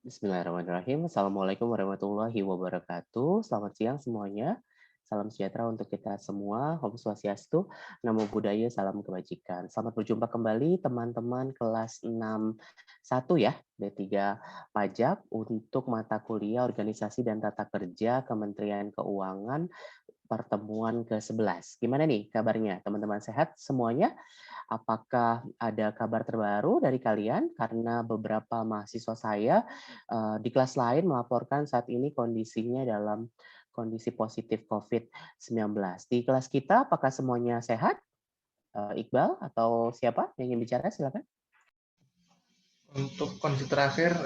Bismillahirrahmanirrahim. Assalamualaikum warahmatullahi wabarakatuh. Selamat siang semuanya. Salam sejahtera untuk kita semua. Om Swastiastu, Namo Buddhaya, salam kebajikan. Selamat berjumpa kembali teman-teman kelas 6 1 ya, D3 Pajak untuk mata kuliah Organisasi dan Tata Kerja Kementerian Keuangan pertemuan ke-11. Gimana nih kabarnya? Teman-teman sehat semuanya? Apakah ada kabar terbaru dari kalian? Karena beberapa mahasiswa saya di kelas lain melaporkan saat ini kondisinya dalam kondisi positif COVID-19. Di kelas kita apakah semuanya sehat? Iqbal atau siapa yang ingin bicara? Silakan. Untuk kondisi terakhir,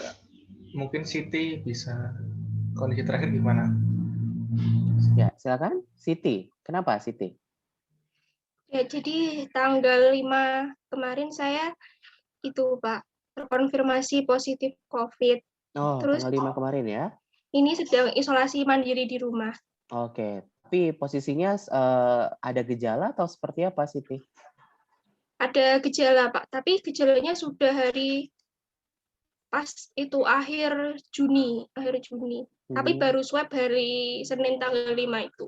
mungkin Siti bisa. Kondisi terakhir gimana? Ya, silakan. Siti. Kenapa Siti? Ya, jadi tanggal 5 kemarin saya itu Pak, terkonfirmasi positif COVID. Oh, Terus tanggal 5 kemarin ya. ini sedang isolasi mandiri di rumah. Oke, tapi posisinya ada gejala atau seperti apa Siti? Ada gejala Pak, tapi gejalanya sudah hari pas itu akhir Juni. Tapi baru swab hari Senin tanggal 5 itu.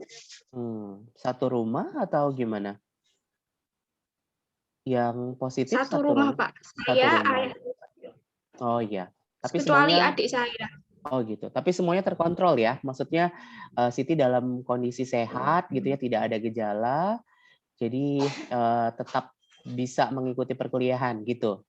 Satu rumah atau gimana? Yang positif Satu rumah Pak, saya, ayah. Oh iya, tapi Kecuali semuanya adik saya. oh gitu. Tapi semuanya terkontrol ya. Maksudnya Siti dalam kondisi sehat gitu ya, tidak ada gejala. Jadi tetap bisa mengikuti perkuliahan gitu.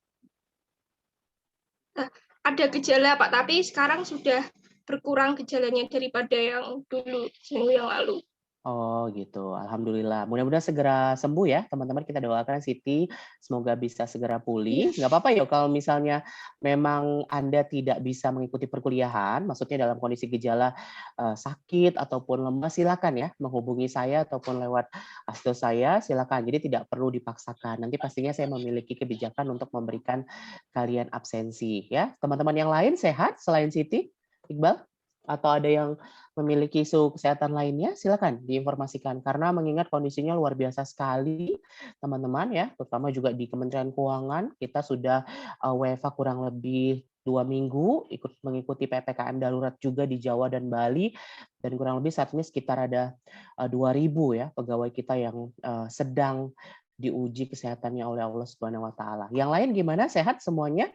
Ada gejala Pak, tapi sekarang sudah berkurang gejalanya daripada yang dulu seminggu yang lalu. Oh gitu, alhamdulillah. Mudah-mudahan segera sembuh ya, teman-teman. Kita doakan Siti semoga bisa segera pulih. Nggak apa-apa ya kalau misalnya memang Anda tidak bisa mengikuti perkuliahan, maksudnya dalam kondisi gejala sakit ataupun lemas, silakan ya menghubungi saya ataupun lewat asto saya, silakan. Jadi tidak perlu dipaksakan. Nanti pastinya saya memiliki kebijakan untuk memberikan kalian absensi ya. Teman-teman yang lain sehat selain Siti, Iqbal? Atau ada yang memiliki isu kesehatan lainnya, silakan diinformasikan. Karena mengingat kondisinya luar biasa sekali, teman-teman ya, terutama juga di Kementerian Keuangan, kita sudah WFH kurang lebih 2 minggu, ikut mengikuti PPKM darurat juga di Jawa dan Bali, dan kurang lebih saat ini sekitar ada 2.000 ya pegawai kita yang sedang diuji kesehatannya oleh Allah Subhanahu Wa Taala. Yang lain gimana? Sehat semuanya?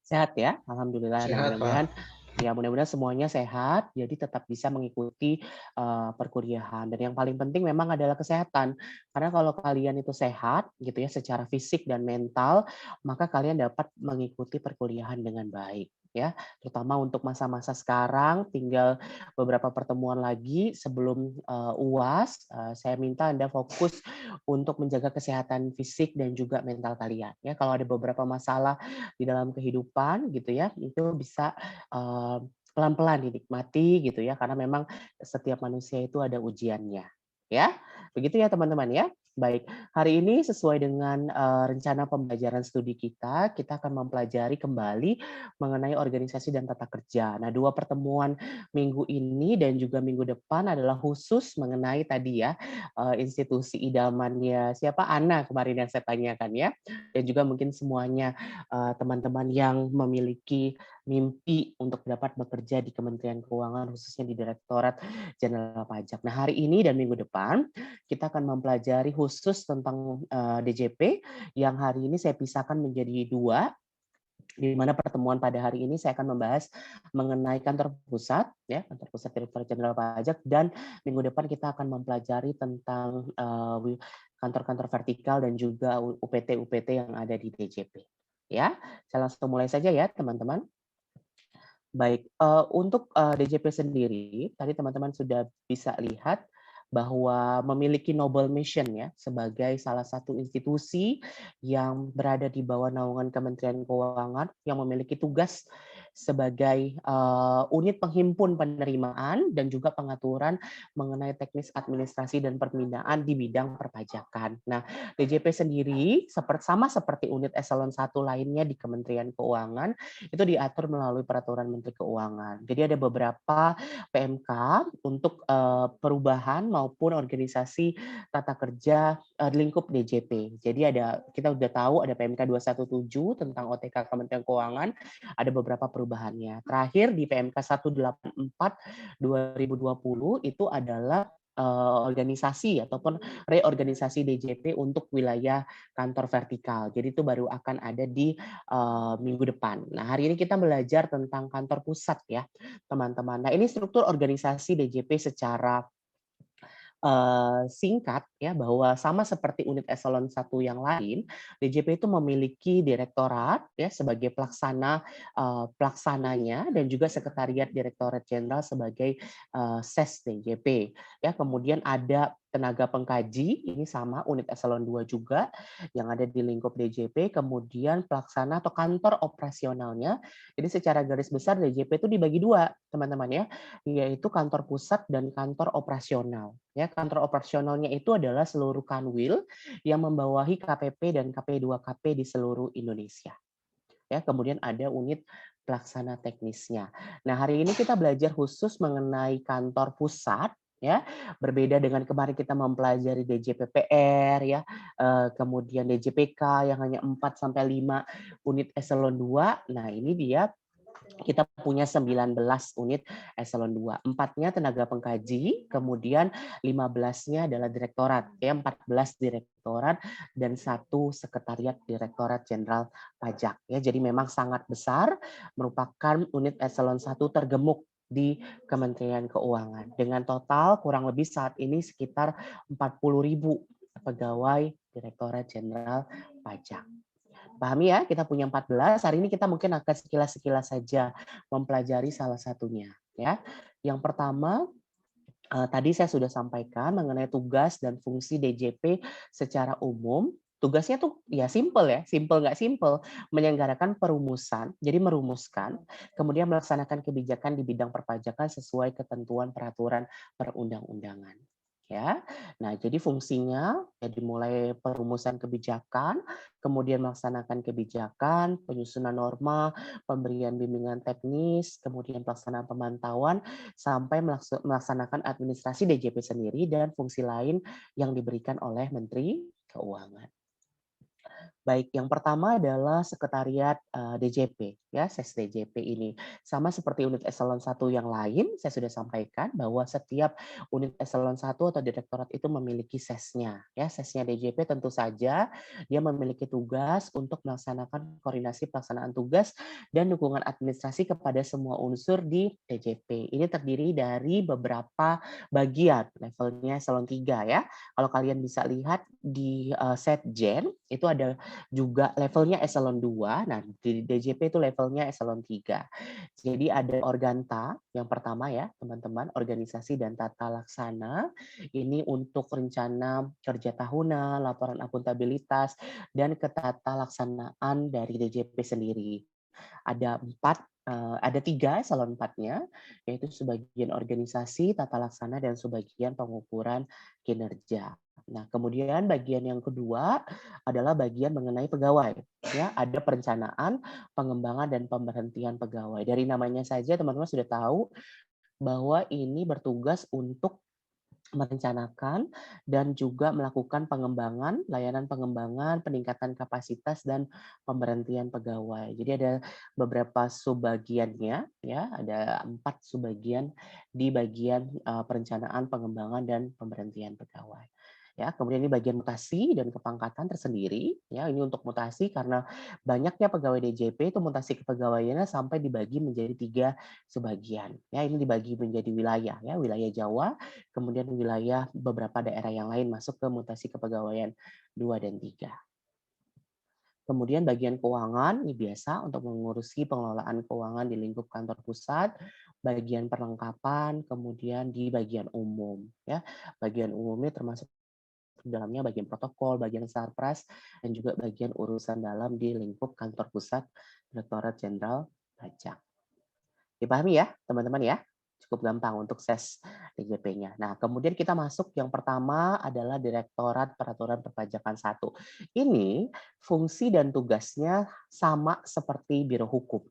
Sehat ya, alhamdulillah. Nah, Sehat, Pak. mudah-mudahan semuanya sehat, jadi tetap bisa mengikuti perkuliahan. Dan yang paling penting memang adalah kesehatan. Karena kalau kalian itu sehat, gitu ya, secara fisik dan mental, maka kalian dapat mengikuti perkuliahan dengan baik. Ya, terutama untuk masa-masa sekarang, tinggal beberapa pertemuan lagi sebelum UAS. Saya minta Anda fokus untuk menjaga kesehatan fisik dan juga mental kalian. Ya, kalau ada beberapa masalah di dalam kehidupan gitu ya, itu bisa pelan-pelan dinikmati gitu ya, karena memang setiap manusia itu ada ujiannya. Ya, begitu ya teman-teman ya. Baik, hari ini sesuai dengan rencana pembelajaran studi kita akan mempelajari kembali mengenai organisasi dan tata kerja. Nah, 2 pertemuan minggu ini dan juga minggu depan adalah khusus mengenai tadi ya, institusi idamannya siapa, Ana kemarin yang saya tanyakan ya, dan juga mungkin semuanya teman-teman yang memiliki mimpi untuk dapat bekerja di Kementerian Keuangan, khususnya di Direktorat Jenderal Pajak. Nah, hari ini dan minggu depan kita akan mempelajari khusus tentang DJP yang hari ini saya pisahkan menjadi 2, di mana pertemuan pada hari ini saya akan membahas mengenai kantor pusat, ya, kantor pusat Direktorat Jenderal Pajak, dan minggu depan kita akan mempelajari tentang kantor-kantor vertikal dan juga UPT-UPT yang ada di DJP. Ya, saya langsung mulai saja ya, teman-teman. Baik, untuk DJP sendiri, tadi teman-teman sudah bisa lihat bahwa memiliki noble mission ya, sebagai salah satu institusi yang berada di bawah naungan Kementerian Keuangan yang memiliki tugas sebagai unit penghimpun penerimaan dan juga pengaturan mengenai teknis administrasi dan perpindahan di bidang perpajakan. Nah, DJP sendiri sama seperti unit eselon 1 lainnya di Kementerian Keuangan, itu diatur melalui peraturan Menteri Keuangan. Jadi ada beberapa PMK untuk perubahan maupun organisasi tata kerja lingkup DJP. Jadi kita udah tahu ada PMK 217 tentang OTK Kementerian Keuangan, ada beberapa perubahan perubahannya. Terakhir di PMK 184 2020 itu adalah organisasi ataupun reorganisasi DJP untuk wilayah kantor vertikal. Jadi itu baru akan ada di minggu depan. Nah, hari ini kita belajar tentang kantor pusat ya, teman-teman. Nah, ini struktur organisasi DJP secara singkat ya, bahwa sama seperti unit eselon 1 yang lain, DJP itu memiliki direktorat ya sebagai pelaksananya dan juga sekretariat direktorat jenderal sebagai ses DJP ya. Kemudian ada tenaga pengkaji, ini sama unit eselon 2 juga yang ada di lingkup DJP. Kemudian pelaksana atau kantor operasionalnya. Jadi secara garis besar DJP itu dibagi dua, teman-teman ya, yaitu kantor pusat dan kantor operasional. Ya, kantor operasionalnya itu adalah seluruh kanwil yang membawahi KPP dan KP2KP di seluruh Indonesia. Ya, kemudian ada unit pelaksana teknisnya. Nah, hari ini kita belajar khusus mengenai kantor pusat ya, berbeda dengan kemarin kita mempelajari DJPPR ya, kemudian DJPK yang hanya 4 sampai 5 unit eselon 2. Nah, ini dia kita punya 19 unit eselon 2. 4-nya tenaga pengkaji, kemudian 15-nya adalah direktorat, ya 14 direktorat dan 1 sekretariat Direktorat Jenderal Pajak. Ya, jadi memang sangat besar, merupakan unit eselon 1 tergemuk di Kementerian Keuangan dengan total kurang lebih saat ini sekitar 40.000 pegawai Direktorat Jenderal Pajak. Pahami ya, kita punya 14. Hari ini kita mungkin akan sekilas-sekilas saja mempelajari salah satunya. Ya, yang pertama tadi saya sudah sampaikan mengenai tugas dan fungsi DJP secara umum. Tugasnya tuh ya simple ya, simple nggak simple, menyelenggarakan perumusan, jadi merumuskan, kemudian melaksanakan kebijakan di bidang perpajakan sesuai ketentuan peraturan perundang-undangan. Ya, nah jadi fungsinya ya dimulai perumusan kebijakan, kemudian melaksanakan kebijakan, penyusunan norma, pemberian bimbingan teknis, kemudian pelaksanaan pemantauan, sampai melaksanakan administrasi DJP sendiri dan fungsi lain yang diberikan oleh Menteri Keuangan. Baik, yang pertama adalah sekretariat DJP, ya ses DJP ini. Sama seperti unit eselon 1 yang lain, saya sudah sampaikan bahwa setiap unit eselon 1 atau direktorat itu memiliki sesnya. Ya, sesnya DJP tentu saja dia memiliki tugas untuk melaksanakan koordinasi pelaksanaan tugas dan dukungan administrasi kepada semua unsur di DJP. Ini terdiri dari beberapa bagian, levelnya eselon 3 ya. Kalau kalian bisa lihat di Setjen, itu ada juga levelnya eselon 2. Nah, di DJP itu levelnya eselon 3. Jadi ada Organta yang pertama ya, teman-teman, organisasi dan tata laksana. Ini untuk rencana kerja tahunan, laporan akuntabilitas, dan ketata laksanaan dari DJP sendiri. Ada 3 eselon 4-nya, yaitu sebagian organisasi, tata laksana, dan sebagian pengukuran kinerja. Nah, kemudian bagian yang kedua adalah bagian mengenai pegawai. Ya, ada perencanaan, pengembangan, dan pemberhentian pegawai. Dari namanya saja teman-teman sudah tahu bahwa ini bertugas untuk merencanakan dan juga melakukan pengembangan, layanan pengembangan, peningkatan kapasitas dan pemberhentian pegawai. Jadi ada beberapa subbagiannya ya, ada 4 subbagian di bagian perencanaan, pengembangan dan pemberhentian pegawai. Ya, kemudian ini bagian mutasi dan kepangkatan tersendiri. Ya, ini untuk mutasi karena banyaknya pegawai DJP itu mutasi kepegawaiannya sampai dibagi menjadi 3 subbagian. Ya, ini dibagi menjadi wilayah ya, wilayah Jawa, kemudian wilayah beberapa daerah yang lain masuk ke mutasi kepegawaian 2 dan 3. Kemudian bagian keuangan, ini biasa untuk mengurusi pengelolaan keuangan di lingkup kantor pusat, bagian perlengkapan, kemudian di bagian umum. Ya, bagian umumnya termasuk dalamnya bagian protokol, bagian sarpras, dan juga bagian urusan dalam di lingkup kantor pusat Direktorat Jenderal Pajak. Dipahami ya, teman-teman ya? Cukup gampang untuk ses DJP-nya. Nah, kemudian kita masuk yang pertama adalah Direktorat Peraturan Perpajakan 1. Ini fungsi dan tugasnya sama seperti Biro Hukum.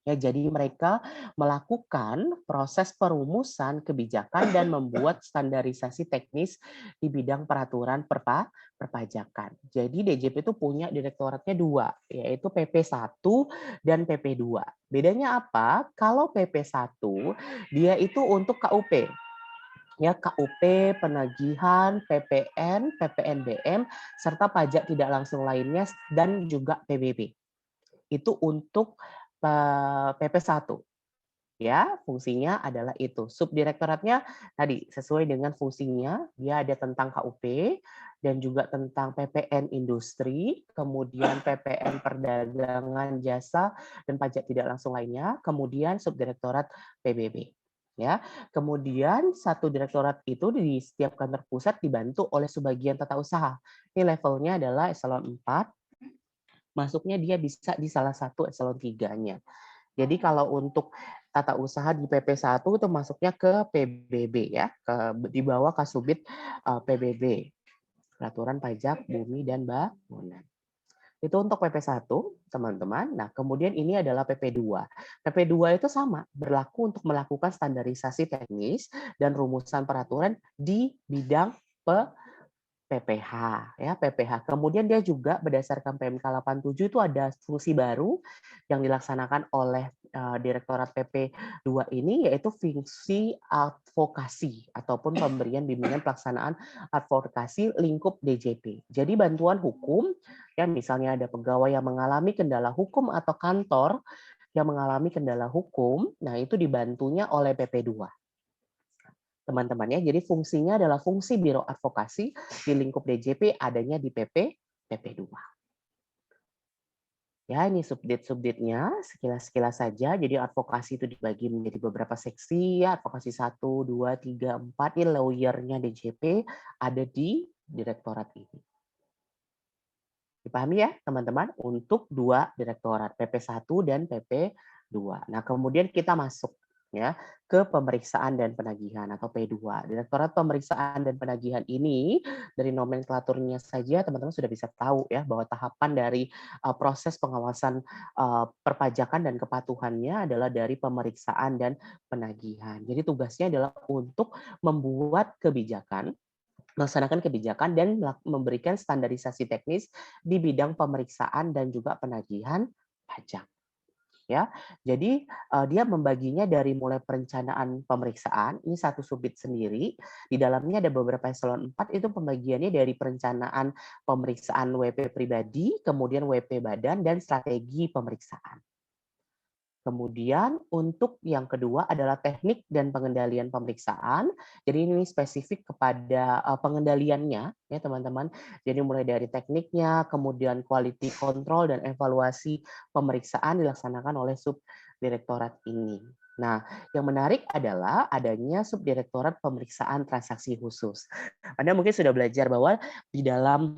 Ya, jadi mereka melakukan proses perumusan kebijakan dan membuat standarisasi teknis di bidang peraturan perpajakan. Jadi DJP itu punya direktoratnya 2, yaitu PP1 dan PP2. Bedanya apa? Kalau PP1 dia itu untuk KUP. Ya, KUP, penagihan, PPN, PPNBM, serta pajak tidak langsung lainnya dan juga PBB. Itu untuk PP1. Ya, fungsinya adalah itu. Subdirektoratnya tadi sesuai dengan fungsinya, dia ada tentang KUP dan juga tentang PPN industri, kemudian PPN perdagangan jasa dan pajak tidak langsung lainnya, kemudian subdirektorat PBB. Ya, kemudian satu direktorat itu di setiap kantor pusat dibantu oleh subbagian tata usaha. Ini levelnya adalah eselon 4. Masuknya dia bisa di salah satu eselon 3-nya. Jadi kalau untuk tata usaha di PP1 itu masuknya ke PBB ya, di bawah Kasubit PBB, Peraturan Pajak Bumi dan Bangunan. Itu untuk PP1, teman-teman. Nah, kemudian ini adalah PP2. PP2 itu sama, berlaku untuk melakukan standarisasi teknis dan rumusan peraturan di bidang PPH ya, PPH. Kemudian dia juga berdasarkan PMK 87 itu ada fungsi baru yang dilaksanakan oleh Direktorat PP2 ini, yaitu fungsi advokasi ataupun pemberian bimbingan pelaksanaan advokasi lingkup DJP. Jadi bantuan hukum ya, misalnya ada pegawai yang mengalami kendala hukum atau kantor yang mengalami kendala hukum, nah itu dibantunya oleh PP2. Teman-teman ya. Jadi fungsinya adalah fungsi Biro Advokasi di lingkup DJP adanya di PP2. Ya, ini subdit-subditnya sekilas-sekilas saja. Jadi advokasi itu dibagi menjadi beberapa seksi ya, advokasi 1, 2, 3, 4. Ini lawyer-nya DJP ada di direktorat ini. Dipahami ya, teman-teman? Untuk 2 direktorat, PP1 dan PP2. Nah, kemudian kita masuk ya ke pemeriksaan dan penagihan atau P2. Direktorat Pemeriksaan dan Penagihan ini dari nomenklaturnya saja teman-teman sudah bisa tahu ya bahwa tahapan dari proses pengawasan perpajakan dan kepatuhannya adalah dari pemeriksaan dan penagihan. Jadi tugasnya adalah untuk membuat kebijakan, melaksanakan kebijakan dan memberikan standarisasi teknis di bidang pemeriksaan dan juga penagihan pajak. Ya, jadi dia membaginya dari mulai perencanaan pemeriksaan, ini satu subit sendiri, di dalamnya ada beberapa eselon 4, itu pembagiannya dari perencanaan pemeriksaan WP pribadi, kemudian WP badan, dan strategi pemeriksaan. Kemudian untuk yang kedua adalah teknik dan pengendalian pemeriksaan. Jadi ini spesifik kepada pengendaliannya ya teman-teman. Jadi mulai dari tekniknya, kemudian quality control dan evaluasi pemeriksaan dilaksanakan oleh subdirektorat ini. Nah, yang menarik adalah adanya subdirektorat pemeriksaan transaksi khusus. Anda mungkin sudah belajar bahwa di dalam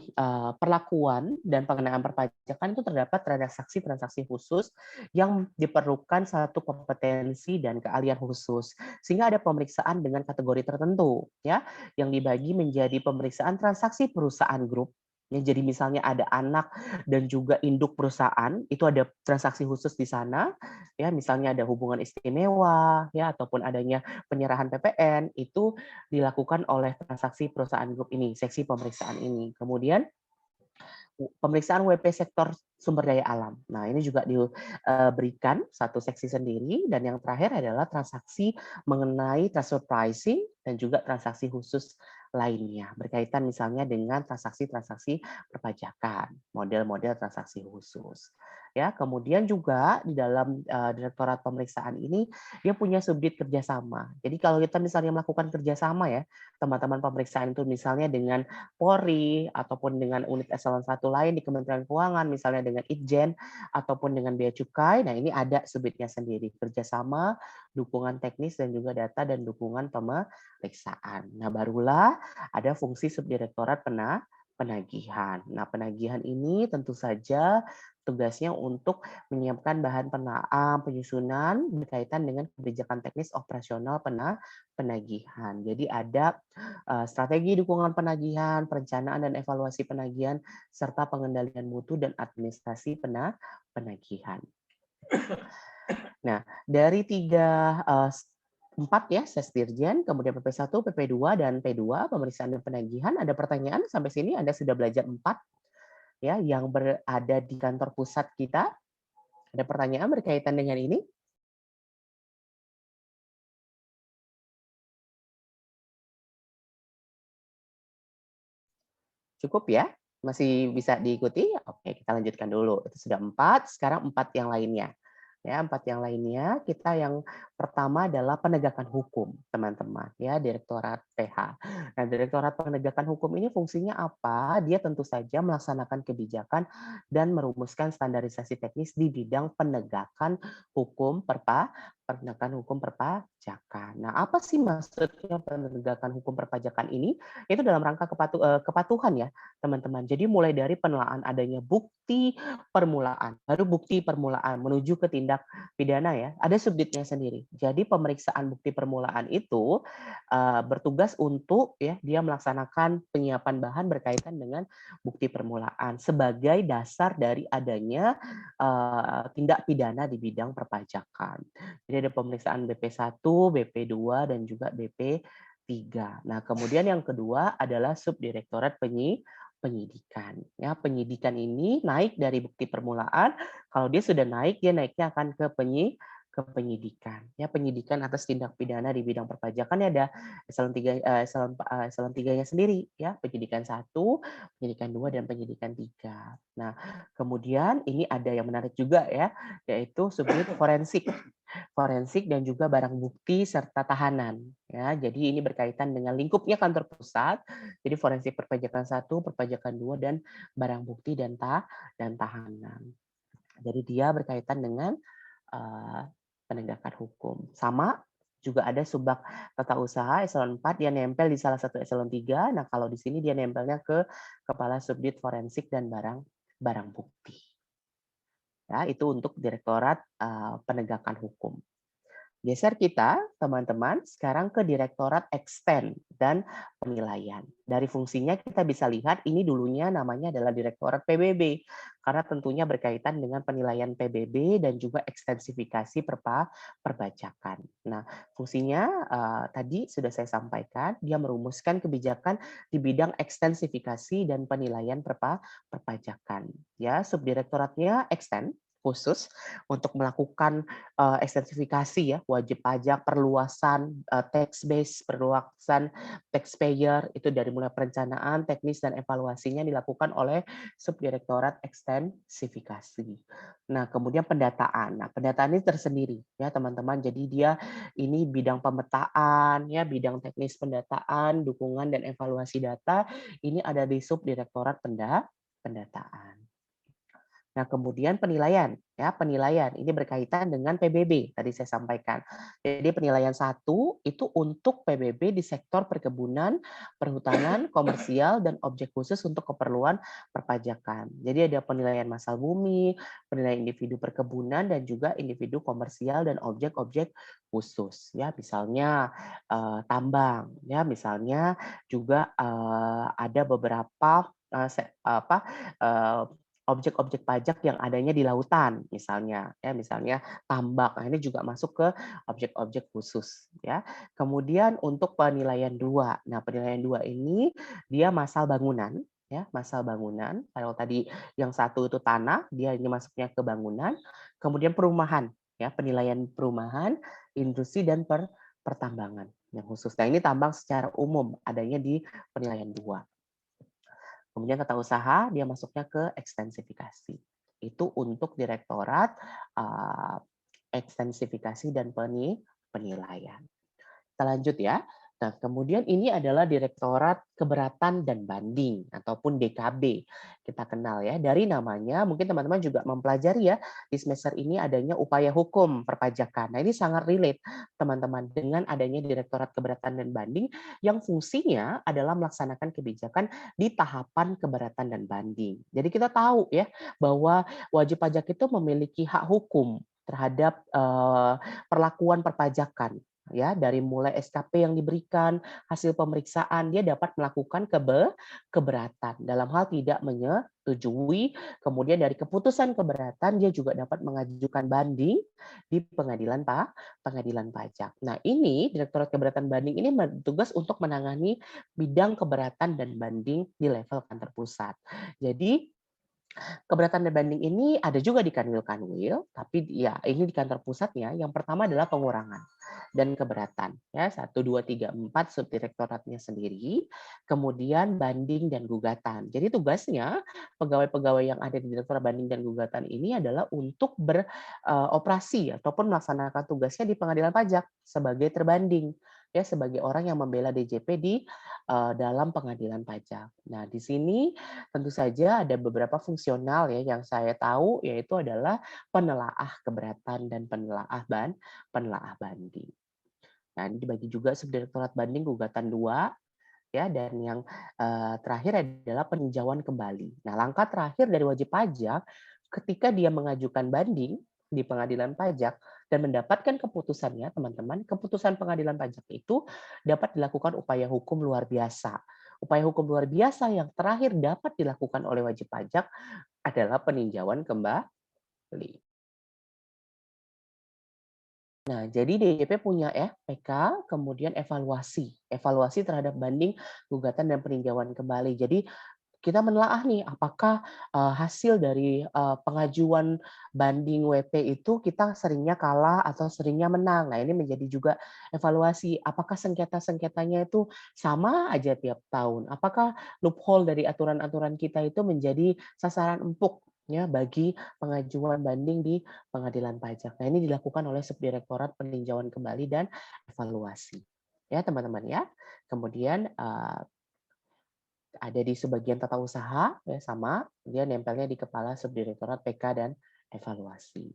perlakuan dan pengenaan perpajakan itu terdapat transaksi-transaksi khusus yang diperlukan satu kompetensi dan keahlian khusus, sehingga ada pemeriksaan dengan kategori tertentu ya yang dibagi menjadi pemeriksaan transaksi perusahaan grup ya. Jadi misalnya ada anak dan juga induk perusahaan, itu ada transaksi khusus di sana ya, misalnya ada hubungan istimewa ya ataupun adanya penyerahan PPN, itu dilakukan oleh transaksi perusahaan grup ini, seksi pemeriksaan ini. Kemudian pemeriksaan WP sektor sumber daya alam. Nah, ini juga diberikan satu seksi sendiri, dan yang terakhir adalah transaksi mengenai transfer pricing dan juga transaksi khusus lainnya berkaitan misalnya dengan transaksi-transaksi perpajakan, model-model transaksi khusus. Ya, kemudian juga di dalam direktorat pemeriksaan ini dia punya subdit kerjasama. Jadi kalau kita misalnya melakukan kerjasama ya, teman-teman pemeriksaan itu misalnya dengan Polri ataupun dengan unit eselon 1 lain di Kementerian Keuangan, misalnya dengan Itjen ataupun dengan Bea Cukai. Nah, ini ada subditnya sendiri, kerjasama, dukungan teknis dan juga data dan dukungan pemeriksaan. Nah, barulah ada fungsi subdirektorat penagihan. Nah, penagihan ini tentu saja tugasnya untuk menyiapkan bahan penyusunan berkaitan dengan kebijakan teknis operasional penagihan. Jadi ada strategi dukungan penagihan, perencanaan dan evaluasi penagihan, serta pengendalian mutu dan administrasi penagihan. Nah, dari 4 ya, Sesdirjen, kemudian PP1, PP2, dan P2, pemeriksaan dan penagihan. Ada pertanyaan sampai sini Anda sudah belajar 4 ya yang berada di kantor pusat kita. Ada pertanyaan berkaitan dengan ini? Cukup ya? Masih bisa diikuti? Oke, kita lanjutkan dulu. Itu sudah 4, sekarang 4 yang lainnya. Ya, 4 yang lainnya, kita yang pertama adalah penegakan hukum, teman-teman. Ya, Direktorat PH. Nah, Direktorat Penegakan Hukum ini fungsinya apa? Dia tentu saja melaksanakan kebijakan dan merumuskan standarisasi teknis di bidang penegakan hukum perpajakan. Nah, apa sih maksudnya penegakan hukum perpajakan ini? Itu dalam rangka kepatuhan ya, teman-teman. Jadi mulai dari penelaan adanya bukti permulaan, baru bukti permulaan menuju ke tindak pidana ya, ada subditnya sendiri. Jadi pemeriksaan bukti permulaan itu bertugas untuk ya dia melaksanakan penyiapan bahan berkaitan dengan bukti permulaan sebagai dasar dari adanya tindak pidana di bidang perpajakan. Jadi ada pemeriksaan BP1, BP2 dan juga BP3. Nah, kemudian yang kedua adalah Subdirektorat Penyidikan. Ya, penyidikan ini naik dari bukti permulaan. Kalau dia sudah naik, dia naiknya akan ke penyidikan. Ya, penyidikan atas tindak pidana di bidang perpajakan ya ada eselon 3-nya sendiri ya, penyidikan 1, penyidikan 2 dan penyidikan 3. Nah, kemudian ini ada yang menarik juga ya, yaitu subdit forensik. Forensik dan juga barang bukti serta tahanan ya. Jadi ini berkaitan dengan lingkupnya kantor pusat. Jadi forensik perpajakan 1, perpajakan 2 dan barang bukti dan tahanan. Jadi dia berkaitan dengan penegakan hukum. Sama juga ada subbak tata usaha eselon 4 dia nempel di salah satu eselon 3. Nah, kalau di sini dia nempelnya ke kepala subdit forensik dan barang bukti. Ya, itu untuk Direktorat Penegakan Hukum. Geser kita, teman-teman, sekarang ke Direktorat Extend dan Penilaian. Dari fungsinya kita bisa lihat ini dulunya namanya adalah Direktorat PBB, karena tentunya berkaitan dengan penilaian PBB dan juga ekstensifikasi perpajakan. Nah, fungsinya tadi sudah saya sampaikan, dia merumuskan kebijakan di bidang ekstensifikasi dan penilaian perpajakan. Ya, subdirektoratnya Extend khusus untuk melakukan ekstensifikasi ya, wajib pajak, perluasan tax base, perluasan taxpayer, itu dari mulai perencanaan, teknis, dan evaluasinya dilakukan oleh Subdirektorat Ekstensifikasi. Nah, kemudian pendataan. Nah, pendataan ini tersendiri ya, teman-teman. Jadi dia ini bidang pemetaan, ya, bidang teknis pendataan, dukungan dan evaluasi data, ini ada di Subdirektorat Pendataan. Nah, kemudian penilaian, ya penilaian ini berkaitan dengan PBB tadi saya sampaikan. Jadi penilaian 1 itu untuk PBB di sektor perkebunan, perhutanan, komersial dan objek khusus untuk keperluan perpajakan. Jadi ada penilaian masal bumi, penilaian individu perkebunan dan juga individu komersial dan objek-objek khusus. Ya, misalnya tambang, ya misalnya juga ada beberapa objek-objek pajak yang adanya di lautan misalnya ya, misalnya tambak. Nah, ini juga masuk ke objek-objek khusus ya. Kemudian untuk penilaian 2. Nah, penilaian 2 ini dia masal bangunan ya, masal bangunan. Kalau tadi yang 1 itu tanah, dia ini masuknya ke bangunan. Kemudian perumahan ya, penilaian perumahan, industri dan pertambangan yang khusus. Nah, ini tambang secara umum adanya di penilaian 2. Kemudian tata usaha dia masuknya ke ekstensifikasi. Itu untuk Direktorat Ekstensifikasi dan Penilaian. Kita lanjut ya. Nah, kemudian ini adalah Direktorat Keberatan dan Banding ataupun DKB. Kita kenal ya, dari namanya mungkin teman-teman juga mempelajari ya di semester ini adanya upaya hukum perpajakan. Nah, ini sangat relate teman-teman dengan adanya Direktorat Keberatan dan Banding yang fungsinya adalah melaksanakan kebijakan di tahapan keberatan dan banding. Jadi kita tahu ya bahwa wajib pajak itu memiliki hak hukum terhadap perlakuan perpajakan. ya, dari mulai SKP yang diberikan, hasil pemeriksaan, dia dapat melakukan keberatan dalam hal tidak menyetujui. Kemudian dari keputusan keberatan dia juga dapat mengajukan banding di pengadilan pajak. Nah, ini Direktorat Keberatan Banding ini bertugas untuk menangani bidang keberatan dan banding di level kantor pusat. Jadi keberatan dan banding ini ada juga di Kanwil, tapi ya ini di kantor pusatnya. Yang pertama adalah pengurangan dan keberatan. Ya, 1, 2, 3, 4 subdirektoratnya sendiri, kemudian banding dan gugatan. Jadi tugasnya pegawai-pegawai yang ada di Direktorat Banding dan Gugatan ini adalah untuk beroperasi ataupun melaksanakan tugasnya di pengadilan pajak sebagai terbanding, ya, sebagai orang yang membela DJP di dalam pengadilan pajak. Nah, di sini tentu saja ada beberapa fungsional ya yang saya tahu, yaitu adalah penelaah keberatan dan penelaah banding. Nah, ini dibagi juga subdirektorat banding gugatan 2 ya, dan yang terakhir adalah peninjauan kembali. Nah, langkah terakhir dari wajib pajak ketika dia mengajukan banding di pengadilan pajak dan mendapatkan keputusannya, teman-teman, keputusan pengadilan pajak itu dapat dilakukan upaya hukum luar biasa. Upaya hukum luar biasa yang terakhir dapat dilakukan oleh wajib pajak adalah peninjauan kembali. Nah, jadi DJP punya ya PK, kemudian evaluasi. Evaluasi terhadap banding, gugatan, dan peninjauan kembali. Jadi kita menelaah nih apakah hasil dari pengajuan banding WP itu kita seringnya kalah atau seringnya menang. Nah, ini menjadi juga evaluasi apakah sengketa-sengketanya itu sama aja tiap tahun. Apakah loophole dari aturan-aturan kita itu menjadi sasaran empuk ya bagi pengajuan banding di pengadilan pajak. Nah, ini dilakukan oleh Subdirektorat Peninjauan Kembali dan Evaluasi. Ya, teman-teman ya. Kemudian ada di sebagian tata usaha, ya sama, dia nempelnya di kepala subdirektorat PK dan evaluasi.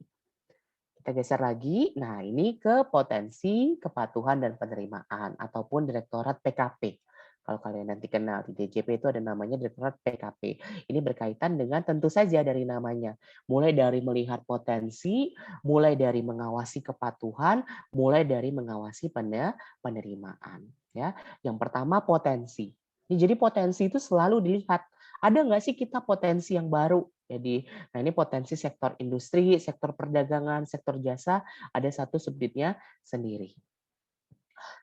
Kita geser lagi, nah ini ke potensi kepatuhan dan penerimaan ataupun direktorat PKP. Kalau kalian nanti kenal di DJP itu ada namanya direktorat PKP. Ini berkaitan dengan tentu saja dari namanya, mulai dari melihat potensi, mulai dari mengawasi kepatuhan, mulai dari mengawasi penerimaan. Ya, yang pertama potensi. Jadi potensi itu selalu dilihat. Ada nggak sih kita potensi yang baru? Jadi, nah ini potensi sektor industri, sektor perdagangan, sektor jasa, ada satu subditnya sendiri.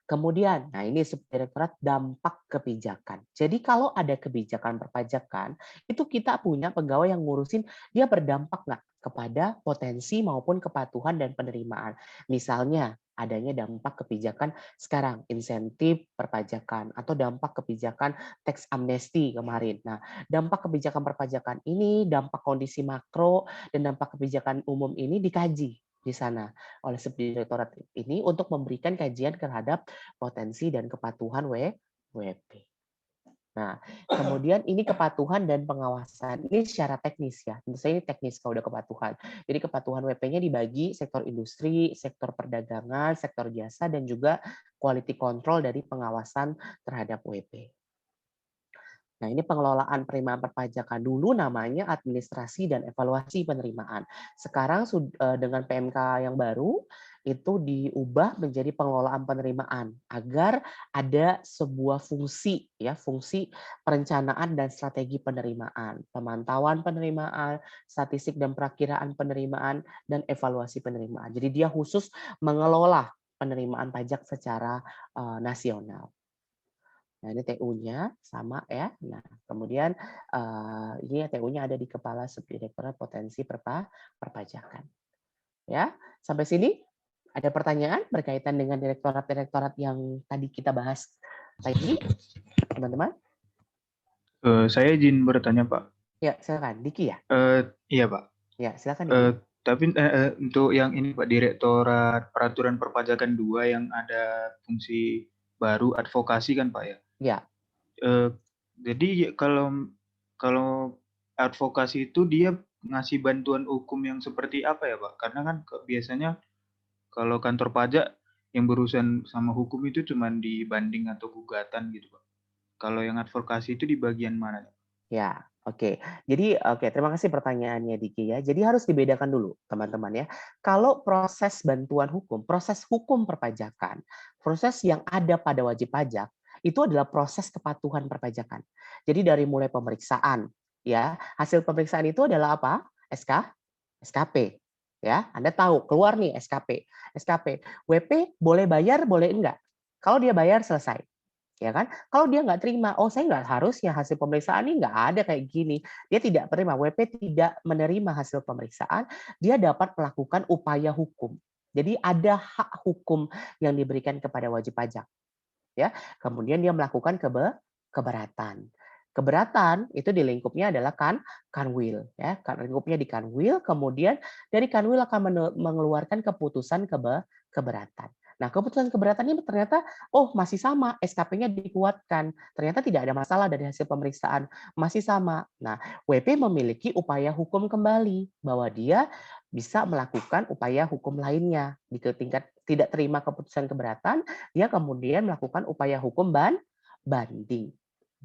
Kemudian, nah ini subdirektorat dampak kebijakan. Jadi kalau ada kebijakan perpajakan, itu kita punya pegawai yang ngurusin dia berdampak nggak kepada potensi maupun kepatuhan dan penerimaan. Misalnya, adanya dampak kebijakan sekarang, insentif perpajakan, atau dampak kebijakan tax amnesty kemarin. Nah, dampak kebijakan perpajakan ini, dampak kondisi makro, dan dampak kebijakan umum ini dikaji di sana oleh subdirektorat ini untuk memberikan kajian terhadap potensi dan kepatuhan WP. Nah, kemudian ini kepatuhan dan pengawasan. Ini secara teknis ya. Tentu saja ini teknis kalau udah kepatuhan. Jadi kepatuhan WP-nya dibagi sektor industri, sektor perdagangan, sektor jasa, dan juga quality control dari pengawasan terhadap WP. Nah, ini pengelolaan penerimaan perpajakan. Dulu namanya administrasi dan evaluasi penerimaan. Sekarang dengan PMK yang baru itu diubah menjadi pengelolaan penerimaan agar ada sebuah fungsi ya, fungsi perencanaan dan strategi penerimaan, pemantauan penerimaan, statistik dan perakiraan penerimaan, dan evaluasi penerimaan. Jadi dia khusus mengelola penerimaan pajak secara nasional. Nah, ini TU-nya sama ya. Nah, kemudian ini TU-nya ada di Kepala Subdirektorat Potensi Perpajakan. Ya, sampai sini ada pertanyaan berkaitan dengan direktorat-direktorat yang tadi kita bahas tadi, teman-teman? Saya izin bertanya, Pak. Ya, silakan. Diki ya? Iya, Pak. Ya, silakan Diki. Tapi untuk yang ini, Pak, Direktorat Peraturan Perpajakan 2 yang ada fungsi baru advokasi kan, Pak ya? Ya. Jadi kalau advokasi itu dia ngasih bantuan hukum yang seperti apa ya, Pak? Karena kan biasanya kalau kantor pajak yang berurusan sama hukum itu cuma di banding atau gugatan gitu, Pak. Kalau yang advokasi itu di bagian mana? Ya, Oke, terima kasih pertanyaannya Diki ya. Jadi harus dibedakan dulu teman-teman ya. Kalau proses bantuan hukum, proses hukum perpajakan, proses yang ada pada wajib pajak itu adalah proses kepatuhan perpajakan. Jadi dari mulai pemeriksaan ya, hasil pemeriksaan itu adalah apa? SKP ya. Anda tahu keluar nih SKP. WP boleh bayar, boleh enggak. Kalau dia bayar selesai. Ya kan? Kalau dia nggak terima, oh saya nggak harusnya hasil pemeriksaan ini nggak ada kayak gini. Dia tidak terima, WP tidak menerima hasil pemeriksaan, dia dapat melakukan upaya hukum. Jadi ada hak hukum yang diberikan kepada wajib pajak. Ya, kemudian dia melakukan keberatan. Keberatan itu di lingkupnya adalah kanwil, ya. Lingkupnya di kanwil, kemudian dari kanwil akan mengeluarkan keputusan keberatan. Nah, keputusan keberatan ini ternyata masih sama, SKP-nya dikuatkan. Ternyata tidak ada masalah dari hasil pemeriksaan, masih sama. Nah, WP memiliki upaya hukum kembali bahwa dia bisa melakukan upaya hukum lainnya di tingkat tidak terima keputusan keberatan, dia kemudian melakukan upaya hukum banding.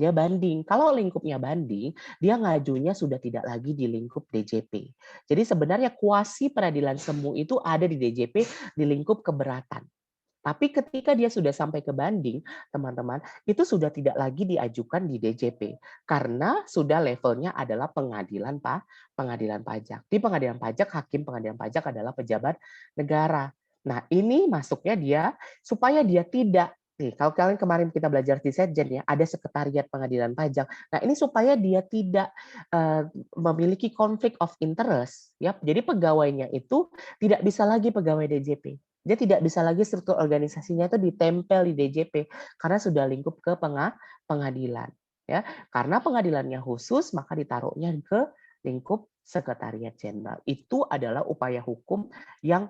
Dia banding. Kalau lingkupnya banding, dia ngajunya sudah tidak lagi di lingkup DJP. Jadi sebenarnya kuasi peradilan semu itu ada di DJP di lingkup keberatan. Tapi ketika dia sudah sampai ke banding, teman-teman, itu sudah tidak lagi diajukan di DJP karena sudah levelnya adalah pengadilan pajak. Di pengadilan pajak, hakim pengadilan pajak adalah pejabat negara. Nah, ini masuknya dia supaya dia tidak nih, kalau kalian kemarin kita belajar di Setjen ya, ada sekretariat pengadilan pajak. Nah, ini supaya dia tidak memiliki konflik of interest ya. Jadi pegawainya itu tidak bisa lagi pegawai DJP. Dia tidak bisa lagi struktur organisasinya itu ditempel di DJP karena sudah lingkup ke pengadilan ya. Karena pengadilannya khusus maka ditaruhnya ke lingkup sekretariat jenderal. Itu adalah upaya hukum yang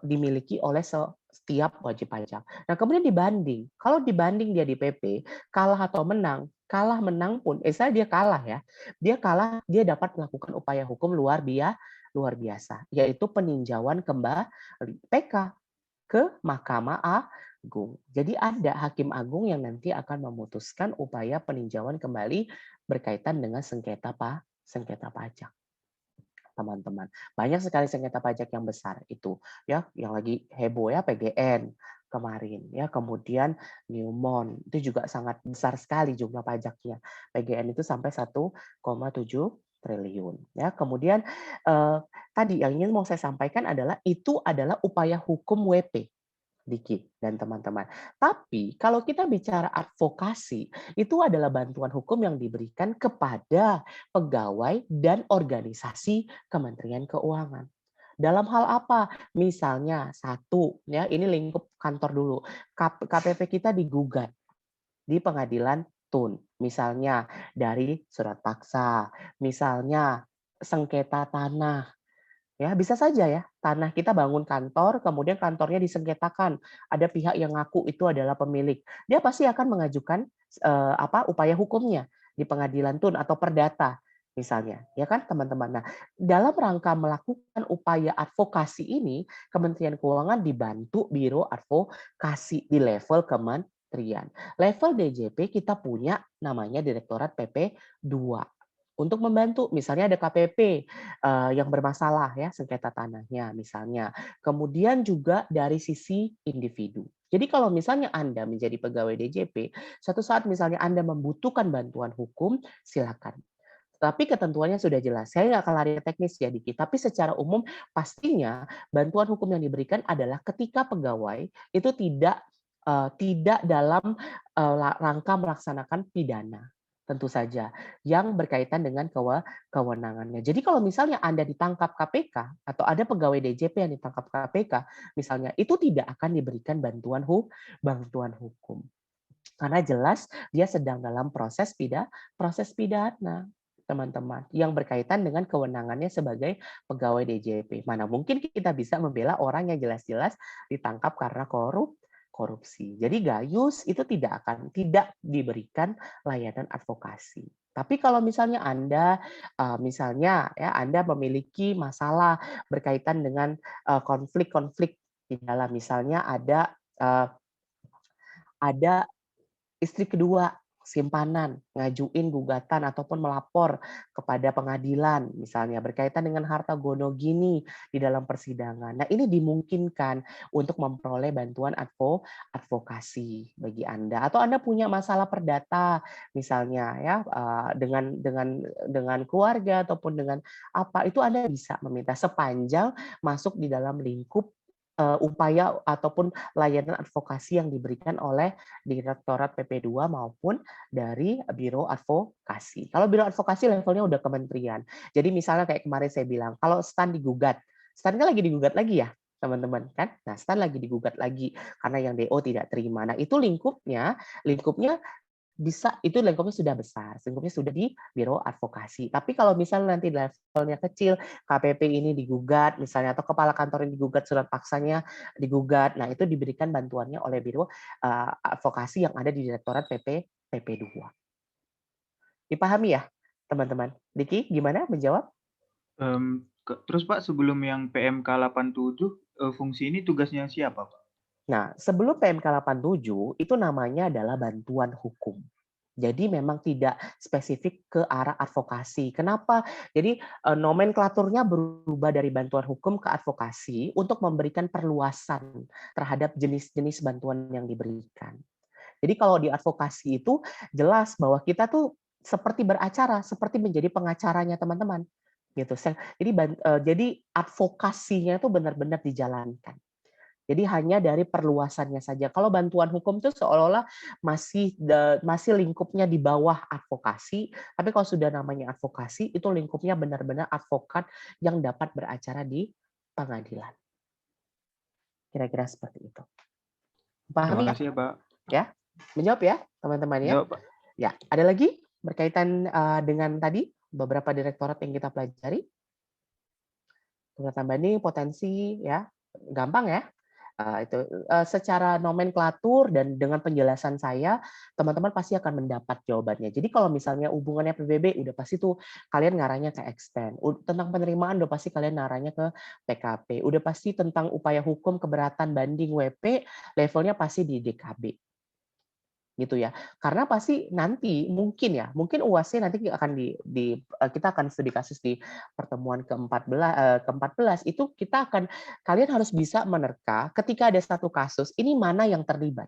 dimiliki oleh setiap wajib pajak. Nah, kemudian dibanding. Kalau dibanding dia di PP, kalah atau menang, kalah menang pun, saya dia kalah ya. Dia kalah, dia dapat melakukan upaya hukum luar biasa, yaitu peninjauan kembali PK ke Mahkamah Agung. Jadi ada hakim agung yang nanti akan memutuskan upaya peninjauan kembali berkaitan dengan sengketa pajak. Teman-teman, banyak sekali sengketa pajak yang besar itu ya, yang lagi heboh ya PGN kemarin ya, kemudian Newmont itu juga sangat besar sekali jumlah pajaknya. PGN itu sampai 1,7 triliun ya. Kemudian tadi yang ingin mau saya sampaikan adalah itu adalah upaya hukum WP. Diki dan teman-teman. Tapi kalau kita bicara advokasi, itu adalah bantuan hukum yang diberikan kepada pegawai dan organisasi Kementerian Keuangan. Dalam hal apa? Misalnya satu, ya ini lingkup kantor dulu. KPP kita digugat di pengadilan TUN. Misalnya dari surat paksa, misalnya sengketa tanah. Ya, bisa saja ya, tanah kita bangun kantor, kemudian kantornya disengketakan. Ada pihak yang ngaku itu adalah pemilik. Dia pasti akan mengajukan upaya hukumnya di pengadilan TUN atau perdata misalnya, ya kan teman-teman. Nah, dalam rangka melakukan upaya advokasi ini, Kementerian Keuangan dibantu Biro Advokasi di level kementerian. Level DJP kita punya namanya Direktorat PP 2. Untuk membantu, misalnya ada KPP yang bermasalah ya, sengketa tanahnya misalnya. Kemudian juga dari sisi individu. Jadi kalau misalnya Anda menjadi pegawai DJP, suatu saat misalnya Anda membutuhkan bantuan hukum, silakan. Tapi ketentuannya sudah jelas. Saya nggak akan lari teknis ya, Diki. Tapi secara umum pastinya bantuan hukum yang diberikan adalah ketika pegawai itu tidak dalam rangka melaksanakan pidana. Tentu saja yang berkaitan dengan kewenangannya. Jadi kalau misalnya Anda ditangkap KPK atau ada pegawai DJP yang ditangkap KPK, misalnya itu tidak akan diberikan bantuan hukum. Karena jelas dia sedang dalam proses pidana, teman-teman, yang berkaitan dengan kewenangannya sebagai pegawai DJP. Mana mungkin kita bisa membela orang yang jelas-jelas ditangkap karena korupsi. Jadi Gayus itu tidak diberikan layanan advokasi. Tapi kalau misalnya Anda Anda memiliki masalah berkaitan dengan konflik-konflik di dalam, misalnya ada istri kedua simpanan, ngajuin gugatan ataupun melapor kepada pengadilan, misalnya berkaitan dengan harta gonogini di dalam persidangan. Nah, ini dimungkinkan untuk memperoleh bantuan advokasi bagi Anda. Atau Anda punya masalah perdata, misalnya ya dengan keluarga ataupun dengan apa, itu Anda bisa meminta sepanjang masuk di dalam lingkup upaya ataupun layanan advokasi yang diberikan oleh Direktorat PP2 maupun dari Biro Advokasi. Kalau Biro Advokasi levelnya udah kementerian. Jadi misalnya kayak kemarin saya bilang, kalau STAN digugat, STAN kan lagi digugat lagi ya, teman-teman kan? Nah, STAN lagi digugat lagi karena yang DO tidak terima. Nah, itu lingkupnya bisa, itu lingkupnya sudah besar, lingkupnya sudah di Biro Advokasi. Tapi kalau misalnya nanti levelnya kecil, KPP ini digugat misalnya, atau kepala kantor ini digugat, surat paksanya digugat, nah itu diberikan bantuannya oleh Biro Advokasi yang ada di Direktorat PP2. Dipahami ya, teman-teman? Diki, gimana menjawab? Terus Pak, sebelum yang PMK 87, fungsi ini tugasnya siapa Pak? Nah, sebelum PMK 87 itu namanya adalah bantuan hukum. Jadi memang tidak spesifik ke arah advokasi. Kenapa? Jadi nomenklaturnya berubah dari bantuan hukum ke advokasi untuk memberikan perluasan terhadap jenis-jenis bantuan yang diberikan. Jadi kalau di advokasi itu jelas bahwa kita tuh seperti beracara, seperti menjadi pengacaranya teman-teman. Gitu. Jadi advokasinya itu benar-benar dijalankan. Jadi hanya dari perluasannya saja. Kalau bantuan hukum itu seolah-olah masih lingkupnya di bawah advokasi, tapi kalau sudah namanya advokasi, itu lingkupnya benar-benar advokat yang dapat beracara di pengadilan. Kira-kira seperti itu. Pahami Terima kasih ya Pak. ya? Menjawab ya, teman-teman ya? Jawab, Pak. Ya, ada lagi berkaitan dengan tadi beberapa direktorat yang kita pelajari? Tunggakan banding, potensi, ya, gampang ya. Itu secara nomenklatur dan dengan penjelasan saya, teman-teman pasti akan mendapat jawabannya. Jadi kalau misalnya hubungannya PBB, udah pasti tuh kalian ngarahnya ke extend. Tentang penerimaan udah pasti kalian ngarahnya ke PKP. Udah pasti tentang upaya hukum keberatan banding WP, levelnya pasti di DKB. Gitu ya, karena pasti nanti mungkin UASnya nanti akan kita akan studi kasus di pertemuan ke-14 itu kalian harus bisa menerka ketika ada satu kasus ini mana yang terlibat.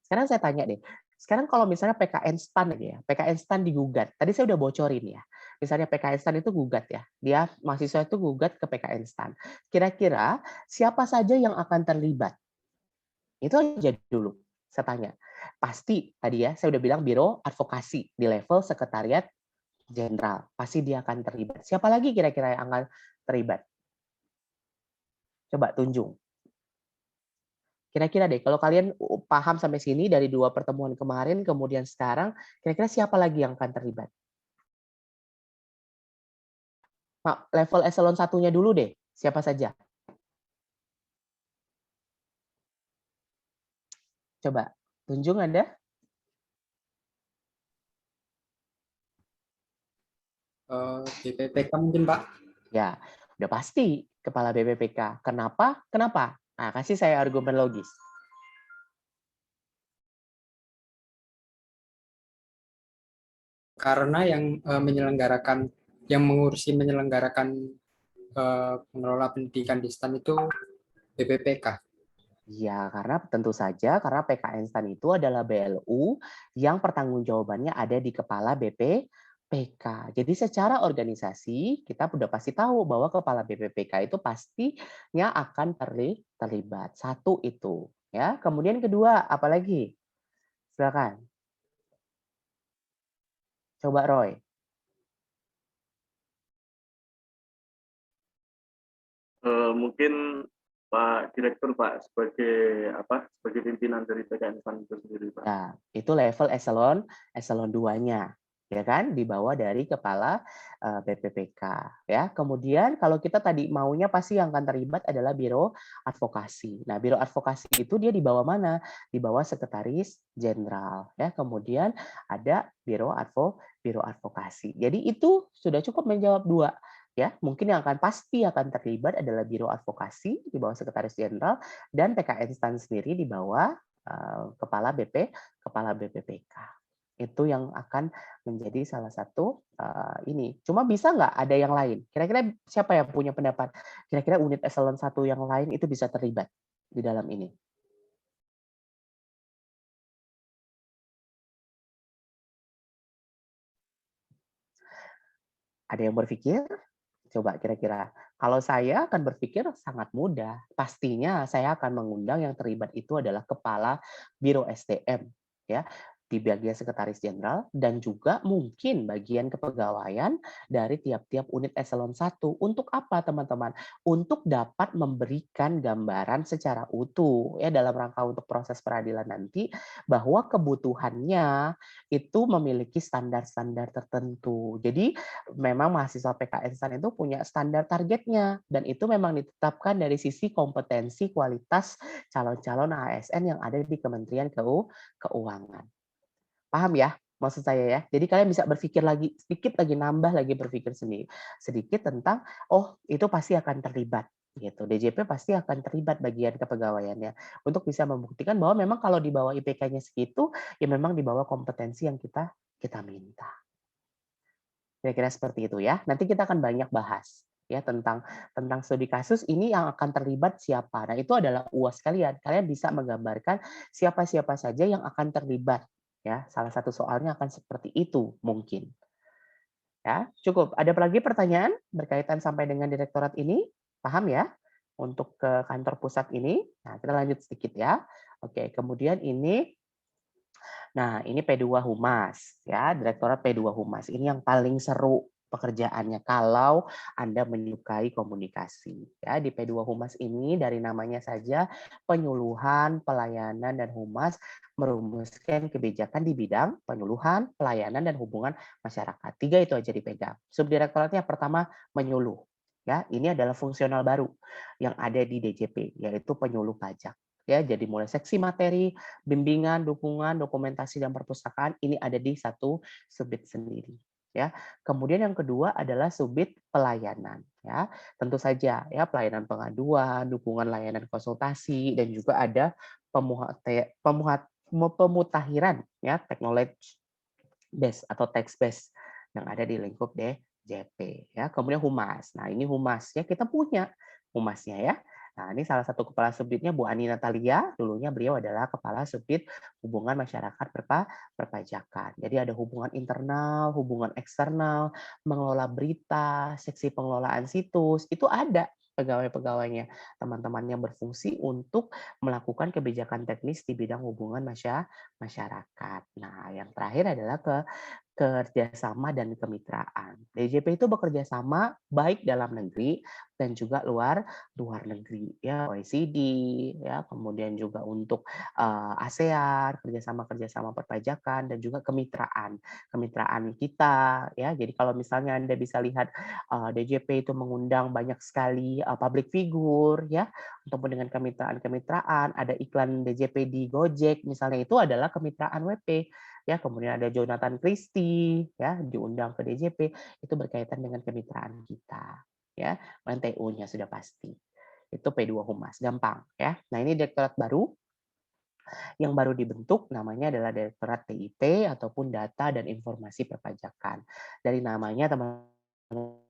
Sekarang saya tanya deh, sekarang kalau misalnya PKN STAN aja ya, PKN STAN digugat, tadi saya udah bocorin ya, misalnya PKN STAN itu gugat ya, dia mahasiswa itu gugat ke PKN STAN, kira-kira siapa saja yang akan terlibat? Itu aja dulu saya tanya. Pasti tadi ya, saya udah bilang Biro Advokasi di level Sekretariat Jenderal. Pasti dia akan terlibat. Siapa lagi kira-kira yang akan terlibat? Coba tunjuk. Kira-kira deh, kalau kalian paham sampai sini dari 2 pertemuan kemarin, kemudian sekarang, kira-kira siapa lagi yang akan terlibat? Nah, level eselon 1-nya dulu deh, siapa saja? Coba, tunjuk Anda. BPPK mungkin Pak. Ya, udah pasti Kepala BPPK. Kenapa? Kenapa? Nah, kasih saya argumen logis. Karena yang mengurusi menyelenggarakan pengelola pendidikan di STAN itu BPPK. Ya, karena tentu saja karena PKN STAN itu adalah BLU yang pertanggungjawabannya ada di kepala BPPK. Jadi secara organisasi kita sudah pasti tahu bahwa kepala BPPK itu pastinya akan terlibat. Satu itu, ya. Kemudian kedua, apalagi? Silakan. Coba Roy. Mungkin Pak Direktur Pak sebagai pimpinan dari PKN STAN itu sendiri Pak. Nah, itu level eselon 2-nya, ya kan, dibawa dari kepala BPPK, ya. Kemudian kalau kita tadi maunya pasti yang akan terlibat adalah Biro Advokasi. Nah, Biro Advokasi itu dia di bawah mana? Di bawah Sekretaris Jenderal, ya. Kemudian ada Biro Advokasi. Jadi itu sudah cukup menjawab 2. Ya, mungkin yang pasti akan terlibat adalah Biro Advokasi di bawah Sekretaris Jenderal dan PKN STAN sendiri di bawah kepala BPPK. Itu yang akan menjadi salah satu ini. Cuma bisa nggak ada yang lain? Kira-kira siapa yang punya pendapat? Kira-kira unit eselon 1 yang lain itu bisa terlibat di dalam ini? Ada yang berpikir? Coba kira-kira. Kalau saya akan berpikir sangat mudah. Pastinya saya akan mengundang yang terlibat itu adalah kepala Biro SDM, ya, di bagian sekretaris jenderal dan juga mungkin bagian kepegawaian dari tiap-tiap unit eselon 1. Untuk apa, teman-teman? Untuk dapat memberikan gambaran secara utuh ya dalam rangka untuk proses peradilan nanti bahwa kebutuhannya itu memiliki standar-standar tertentu. Jadi memang mahasiswa PKN STAN itu punya standar targetnya dan itu memang ditetapkan dari sisi kompetensi kualitas calon-calon ASN yang ada di Kementerian Keuangan. Paham ya maksud saya ya? Jadi kalian bisa berpikir lagi sedikit lagi nambah lagi berpikir sendiri sedikit tentang oh itu pasti akan terlibat gitu. DJP pasti akan terlibat bagian kepegawaiannya untuk bisa membuktikan bahwa memang kalau di bawah IPK-nya segitu ya memang di bawah kompetensi yang kita minta. Kira-kira seperti itu ya. Nanti kita akan banyak bahas ya tentang studi kasus ini yang akan terlibat siapa. Nah, itu adalah UAS kalian. Kalian bisa menggambarkan siapa-siapa saja yang akan terlibat ya. Salah satu soalnya akan seperti itu mungkin. Ya, cukup. Ada lagi pertanyaan berkaitan sampai dengan direktorat ini? Paham ya? Untuk ke kantor pusat ini. Nah, kita lanjut sedikit ya. Oke, kemudian ini nah, ini P2 Humas ya, Direktorat P2 Humas. Ini yang paling seru pekerjaannya kalau Anda menyukai komunikasi. Ya, di P2 Humas ini dari namanya saja penyuluhan, pelayanan dan humas merumuskan kebijakan di bidang penyuluhan, pelayanan dan hubungan masyarakat. 3 itu aja dipegang. Subdirektoratnya pertama menyuluh. Ya, ini adalah fungsional baru yang ada di DJP yaitu penyuluh pajak. Ya, jadi mulai seksi materi, bimbingan, dukungan, dokumentasi dan perpustakaan ini ada di satu subbid sendiri ya. Kemudian yang kedua adalah subbid pelayanan ya. Tentu saja ya pelayanan pengaduan, dukungan layanan konsultasi dan juga ada pemutakhiran ya technology base atau text base yang ada di lingkup DJP ya. Kemudian humas. Nah, ini humasnya kita punya humasnya ya. Nah, ini salah satu kepala subbidnya Bu Ani Natalia. Dulunya beliau adalah kepala subbid hubungan masyarakat perpajakan. Jadi ada hubungan internal, hubungan eksternal, mengelola berita, seksi pengelolaan situs, itu ada pegawai-pegawainya, teman-teman yang berfungsi untuk melakukan kebijakan teknis di bidang hubungan masyarakat. Nah, yang terakhir adalah kerjasama dan kemitraan. DJP itu bekerja sama baik dalam negeri dan juga luar negeri ya, OECD ya, kemudian juga untuk ASEAN, kerjasama perpajakan dan juga kemitraan kita ya. Jadi kalau misalnya Anda bisa lihat DJP itu mengundang banyak sekali public figure ya, ataupun dengan kemitraan, ada iklan DJP di Gojek misalnya, itu adalah kemitraan WP. Ya, kemudian ada Jonathan Christie ya diundang ke DJP, itu berkaitan dengan kemitraan kita ya. TU-nya sudah pasti. Itu P2 Humas, gampang ya. Nah, ini direktorat baru yang baru dibentuk, namanya adalah Direktorat TIP ataupun Data dan Informasi Perpajakan. Dari namanya teman-teman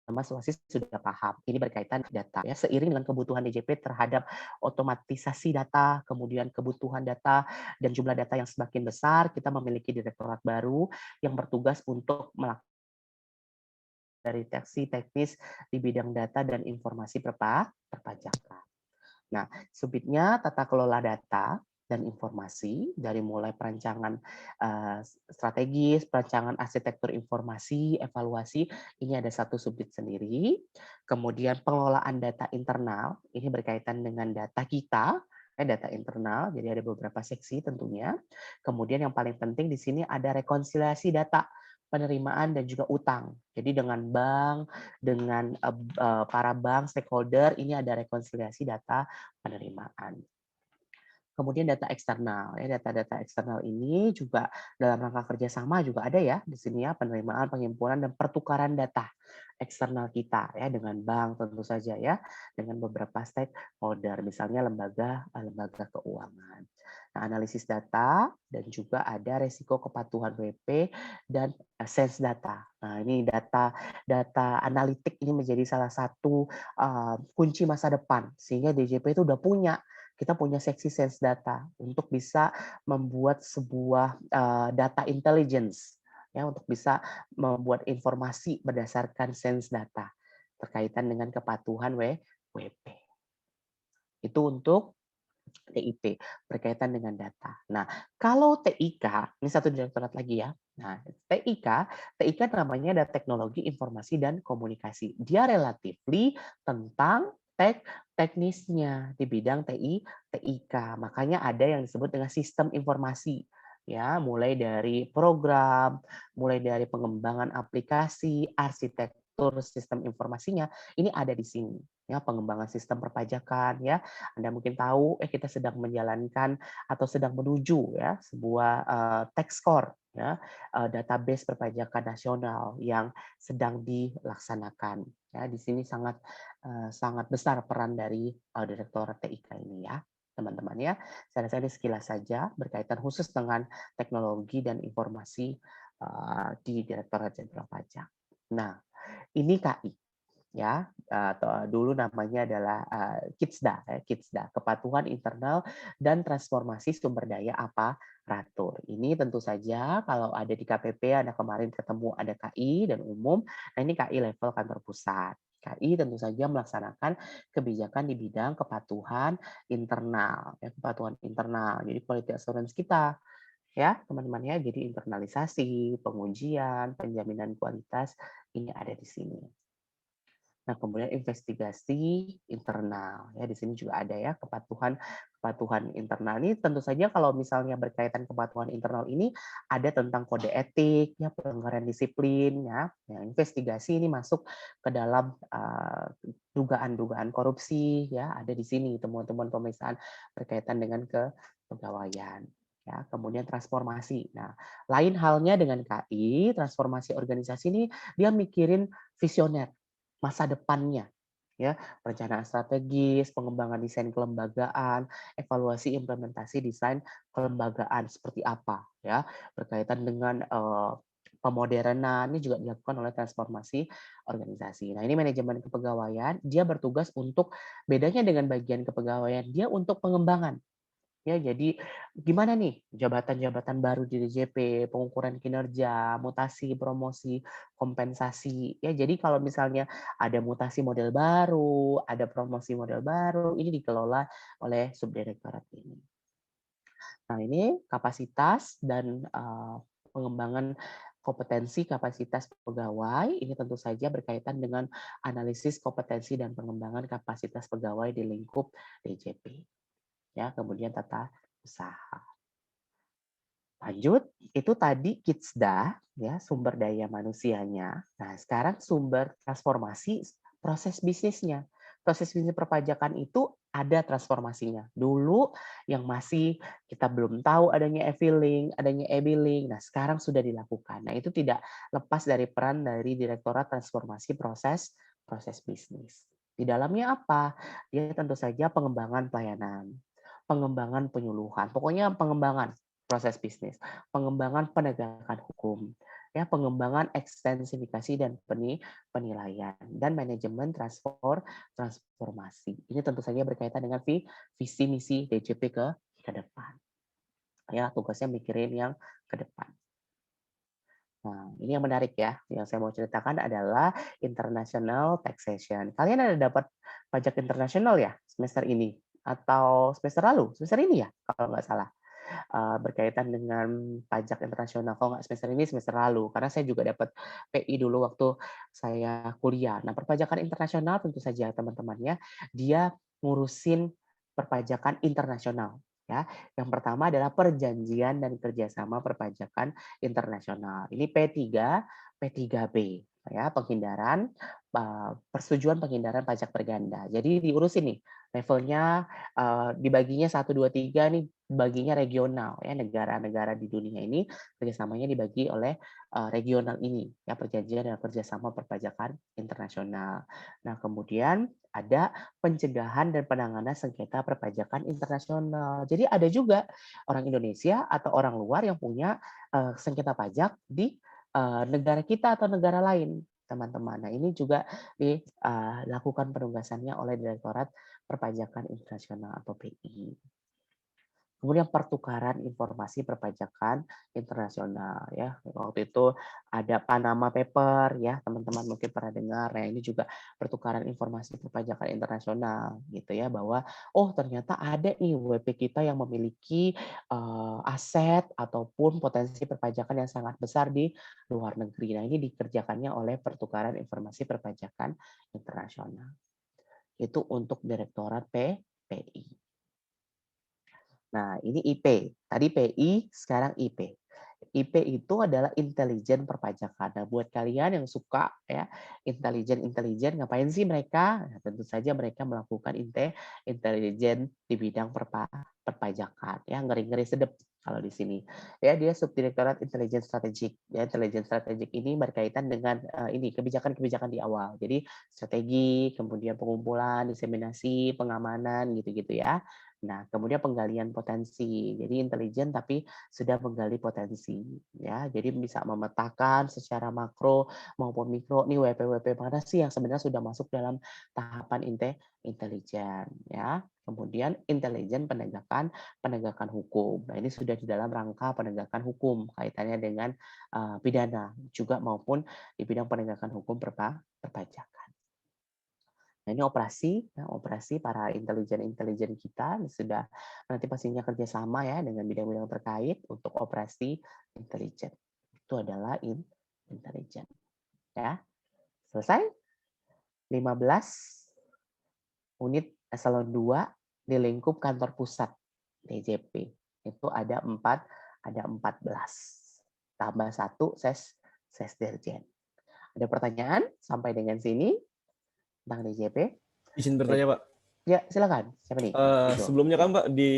Mas Wasis sudah paham, ini berkaitan data ya. Seiring dengan kebutuhan DJP terhadap otomatisasi data, kemudian kebutuhan data dan jumlah data yang semakin besar, kita memiliki direktorat baru yang bertugas untuk melakukan dari deteksi teknis di bidang data dan informasi perpajakan. Nah, subbidnya tata kelola data dan informasi, dari mulai perancangan strategis, perancangan arsitektur informasi, evaluasi, ini ada satu subbid sendiri. Kemudian pengelolaan data internal, ini berkaitan dengan data kita, data internal, jadi ada beberapa seksi tentunya. Kemudian yang paling penting di sini ada rekonsiliasi data, penerimaan dan juga utang. Jadi dengan bank, dengan para bank stakeholder, ini ada rekonsiliasi data penerimaan. Kemudian data eksternal, ya, data-data eksternal ini juga dalam rangka kerjasama juga ada ya di sini ya, penerimaan, pengimpunan dan pertukaran data eksternal kita ya dengan bank tentu saja ya, dengan beberapa stakeholder misalnya lembaga keuangan. Nah, analisis data dan juga ada resiko kepatuhan WP dan sense data. Nah, ini data analitik ini menjadi salah satu kunci masa depan, sehingga DJP itu udah kita punya seksi sense data untuk bisa membuat sebuah data intelligence, ya, untuk bisa membuat informasi berdasarkan sense data terkaitan dengan kepatuhan WP. Itu untuk TIP berkaitan dengan data. Nah, kalau TIK, ini satu direktorat lagi ya. Nah, TIK namanya ada teknologi informasi dan komunikasi. Dia relatively tentang teknisnya di bidang TIK. Makanya ada yang disebut dengan sistem informasi. Ya, mulai dari program, mulai dari pengembangan aplikasi, arsitektur sistem informasinya, ini ada di sini. Ya, pengembangan sistem perpajakan, ya, Anda mungkin tahu kita sedang menjalankan atau sedang menuju ya sebuah tax core, ya, database perpajakan nasional yang sedang dilaksanakan. Ya, di sini sangat besar peran dari Direktorat TIK ini ya, teman-teman ya. Saya rasa ini sekilas saja berkaitan khusus dengan teknologi dan informasi di Direktorat Jenderal Pajak. Nah, ini KI. Ya, atau dulu namanya adalah KITSDA, Kepatuhan Internal dan Transformasi Sumber Daya Aparatur. Ini tentu saja kalau ada di KPP, Anda kemarin ketemu ada KI dan umum, nah ini KI level kantor pusat. KI tentu saja melaksanakan kebijakan di bidang kepatuhan internal, ya, kepatuhan internal. Jadi quality assurance kita, ya teman-teman ya, jadi internalisasi, pengujian, penjaminan kualitas ini ada di sini. Nah, kemudian investigasi internal, ya di sini juga ada ya kepatuhan internal ini. Tentu saja kalau misalnya berkaitan kepatuhan internal ini ada tentang kode etik, ya pelanggaran disiplin, ya. Investigasi ini masuk ke dalam dugaan-dugaan korupsi, ya ada di sini temuan-temuan pemeriksaan berkaitan dengan kepegawaian. Ya, kemudian transformasi. Nah, lain halnya dengan KI, transformasi organisasi ini dia mikirin visioner, masa depannya, ya, perencanaan strategis, pengembangan desain kelembagaan, evaluasi implementasi desain kelembagaan seperti apa, ya, berkaitan dengan pemodernan ini juga dilakukan oleh transformasi organisasi. Nah, ini manajemen kepegawaian, dia bertugas untuk bedanya dengan bagian kepegawaian, dia untuk pengembangan. Ya, jadi gimana nih jabatan-jabatan baru di DJP, pengukuran kinerja, mutasi, promosi, kompensasi. Ya, jadi kalau misalnya ada mutasi model baru, ada promosi model baru, ini dikelola oleh subdirektorat ini. Nah, ini kapasitas dan pengembangan kompetensi kapasitas pegawai. Ini tentu saja berkaitan dengan analisis kompetensi dan pengembangan kapasitas pegawai di lingkup DJP. Ya, kemudian tata usaha. Lanjut, itu tadi KITSDA, ya, sumber daya manusianya. Nah, sekarang sumber transformasi proses bisnisnya. Proses bisnis perpajakan itu ada transformasinya. Dulu yang masih kita belum tahu adanya e-filing, adanya e-billing. Nah, sekarang sudah dilakukan. Nah, itu tidak lepas dari peran dari Direktorat Transformasi Proses Bisnis. Di dalamnya apa? Dia tentu saja pengembangan pelayanan, pengembangan penyuluhan, pokoknya pengembangan proses bisnis, pengembangan penegakan hukum, ya, pengembangan ekstensifikasi dan penilaian, dan manajemen transformasi. Ini tentu saja berkaitan dengan visi misi DJP ke depan. Ya, tugasnya mikirin yang ke depan. Nah, ini yang menarik ya. Yang saya mau ceritakan adalah international taxation. Kalian ada dapat pajak internasional ya semester ini? Atau semester lalu? Semester ini ya, kalau nggak salah. Berkaitan dengan pajak internasional. Kalau nggak semester ini, semester lalu. Karena saya juga dapat PI dulu waktu saya kuliah. Nah, perpajakan internasional tentu saja teman-teman ya, dia ngurusin perpajakan internasional. Ya, yang pertama adalah perjanjian dan kerjasama perpajakan internasional. Ini P3, P3B, ya, penghindaran, persetujuan penghindaran pajak berganda. Jadi diurusin nih levelnya, dibaginya 1, 2, 3 nih, baginya regional ya, negara-negara di dunia ini kerjasamanya dibagi oleh regional ini ya, perjanjian dan kerjasama perpajakan internasional. Nah kemudian ada pencegahan dan penanganan sengketa perpajakan internasional. Jadi ada juga orang Indonesia atau orang luar yang punya sengketa pajak di negara kita atau negara lain, teman-teman. Nah, ini juga dilakukan penugasannya oleh Direktorat Perpajakan Internasional atau PI. Kemudian pertukaran informasi perpajakan internasional ya. Waktu itu ada Panama Paper ya, teman-teman mungkin pernah dengar. Nah, ini juga pertukaran informasi perpajakan internasional gitu ya, bahwa oh ternyata ada nih WP kita yang memiliki aset ataupun potensi perpajakan yang sangat besar di luar negeri. Nah, ini dikerjakannya oleh pertukaran informasi perpajakan internasional. Itu untuk Direktorat PI. Nah, ini IP. Tadi PI, sekarang IP. IP itu adalah intelijen perpajakan. Nah, buat kalian yang suka ya intelijen ngapain sih mereka? Nah, tentu saja mereka melakukan intelijen di bidang perpajakan. Ya, ngeri-ngeri sedep kalau di sini. Ya, dia subdirektorat intelijen strategik. Ya, intelijen strategik ini berkaitan dengan ini kebijakan-kebijakan di awal. Jadi strategi, kemudian pengumpulan, diseminasi, pengamanan gitu-gitu ya. Nah, kemudian penggalian potensi. Jadi intelijen tapi sudah menggali potensi ya. Jadi bisa memetakan secara makro maupun mikro nih WP-WP mana sih yang sebenarnya sudah masuk dalam tahapan intelijen ya. Kemudian intelijen penegakan hukum. Nah, ini sudah di dalam rangka penegakan hukum kaitannya dengan pidana juga maupun di bidang penegakan hukum perpajakan. Nah, ini operasi para intelijen kita sudah nanti pastinya kerjasama ya dengan bidang-bidang terkait untuk operasi intelijen. Itu adalah intelijen. Ya, selesai. 15 unit eselon 2 di lingkup kantor pusat DJP. Itu ada 14. Tambah 1 sesdirjen. Ada pertanyaan sampai dengan sini? Tentang DJP? Izin bertanya, Pak. Ya, silakan. Siapa nih? Sebelumnya kan, Pak, di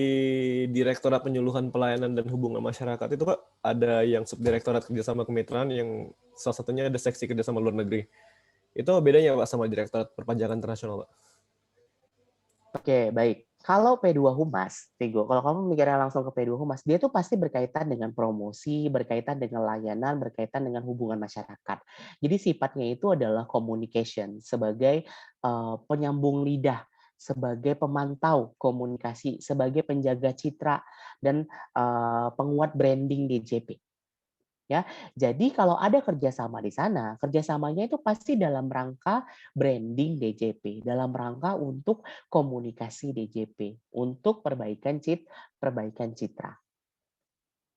Direktorat Penyuluhan Pelayanan dan Hubungan Masyarakat itu, Pak, ada yang subdirektorat kerjasama kemitraan yang salah satunya ada seksi kerjasama luar negeri. Itu bedanya, Pak, sama Direktorat Perpajakan Internasional, Pak? Oke, baik. Kalau P2 Humas, Vigo, kalau kamu mikirnya langsung ke P2 Humas, dia tuh pasti berkaitan dengan promosi, berkaitan dengan layanan, berkaitan dengan hubungan masyarakat. Jadi sifatnya itu adalah communication sebagai penyambung lidah, sebagai pemantau komunikasi, sebagai penjaga citra dan penguat branding DJP. Ya, jadi kalau ada kerjasama di sana, kerjasamanya itu pasti dalam rangka branding DJP, dalam rangka untuk komunikasi DJP, untuk perbaikan citra.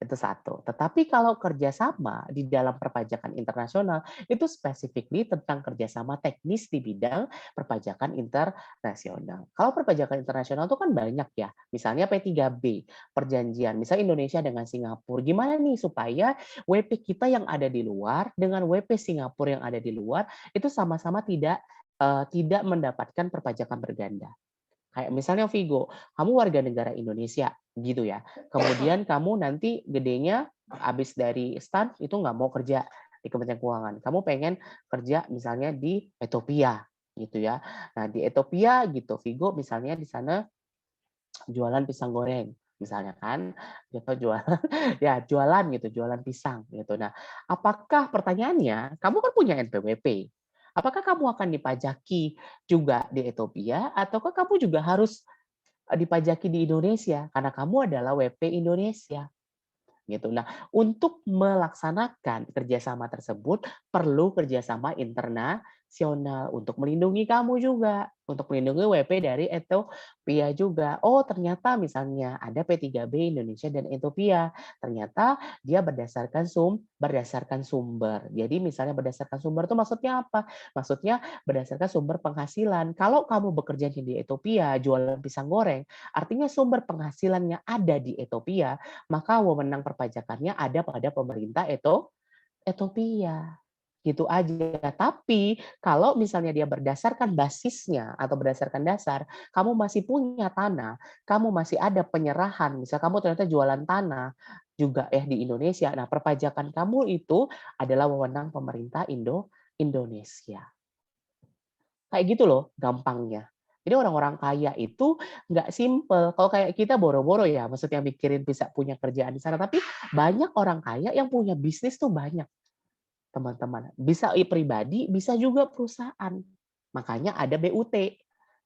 Itu satu. Tetapi kalau kerjasama di dalam perpajakan internasional, itu specifically tentang kerjasama teknis di bidang perpajakan internasional. Kalau perpajakan internasional itu kan banyak ya. Misalnya P3B, perjanjian. Misalnya Indonesia dengan Singapura. Gimana nih supaya WP kita yang ada di luar dengan WP Singapura yang ada di luar itu sama-sama tidak mendapatkan perpajakan berganda. Kayak misalnya Vigo, kamu warga negara Indonesia gitu ya. Kemudian kamu nanti gedenya habis dari stan itu nggak mau kerja di Kementerian Keuangan. Kamu pengen kerja misalnya di Ethiopia gitu ya. Nah, di Ethiopia gitu, Vigo misalnya di sana jualan pisang goreng misalnya kan, gitu jualan gitu, jualan pisang gitu. Nah, apakah pertanyaannya, kamu kan punya NPWP. Apakah kamu akan dipajaki juga di Ethiopia ataukah kamu juga harus dipajaki di Indonesia karena kamu adalah WP Indonesia? Gitu. Nah, untuk melaksanakan kerjasama tersebut perlu kerjasama internasional untuk melindungi kamu juga, untuk melindungi WP dari Ethiopia juga. Oh, ternyata misalnya ada P3B Indonesia dan Ethiopia. Ternyata dia berdasarkan sumber. Jadi misalnya berdasarkan sumber itu maksudnya apa? Maksudnya berdasarkan sumber penghasilan. Kalau kamu bekerja di Ethiopia jualan pisang goreng, artinya sumber penghasilannya ada di Ethiopia, maka wewenang perpajakannya ada pada pemerintah Ethiopia. gitu aja. Tapi kalau misalnya dia berdasarkan basisnya atau berdasarkan dasar, kamu masih punya tanah, kamu masih ada penyerahan, misal kamu ternyata jualan tanah juga di Indonesia. Nah, perpajakan kamu itu adalah wewenang pemerintah Indonesia. Kayak gitu loh gampangnya. Jadi orang-orang kaya itu nggak simple. Kalau kayak kita boro-boro ya, maksudnya mikirin bisa punya kerjaan di sana. Tapi banyak orang kaya yang punya bisnis tuh banyak, teman-teman. Bisa pribadi, bisa juga perusahaan. Makanya ada BUT,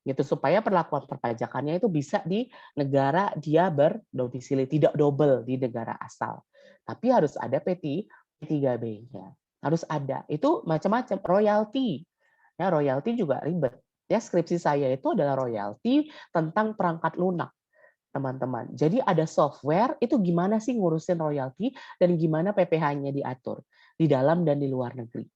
gitu supaya perlakuan perpajakannya itu bisa di negara dia berdomisili, tidak double di negara asal. Tapi harus ada P3B-nya. Harus ada. Itu macam-macam, royalti. Ya, royalti juga ribet. Ya, skripsi saya itu adalah royalti tentang perangkat lunak, teman-teman. Jadi ada software, itu gimana sih ngurusin royalti dan gimana PPh-nya diatur di dalam dan di luar negeri.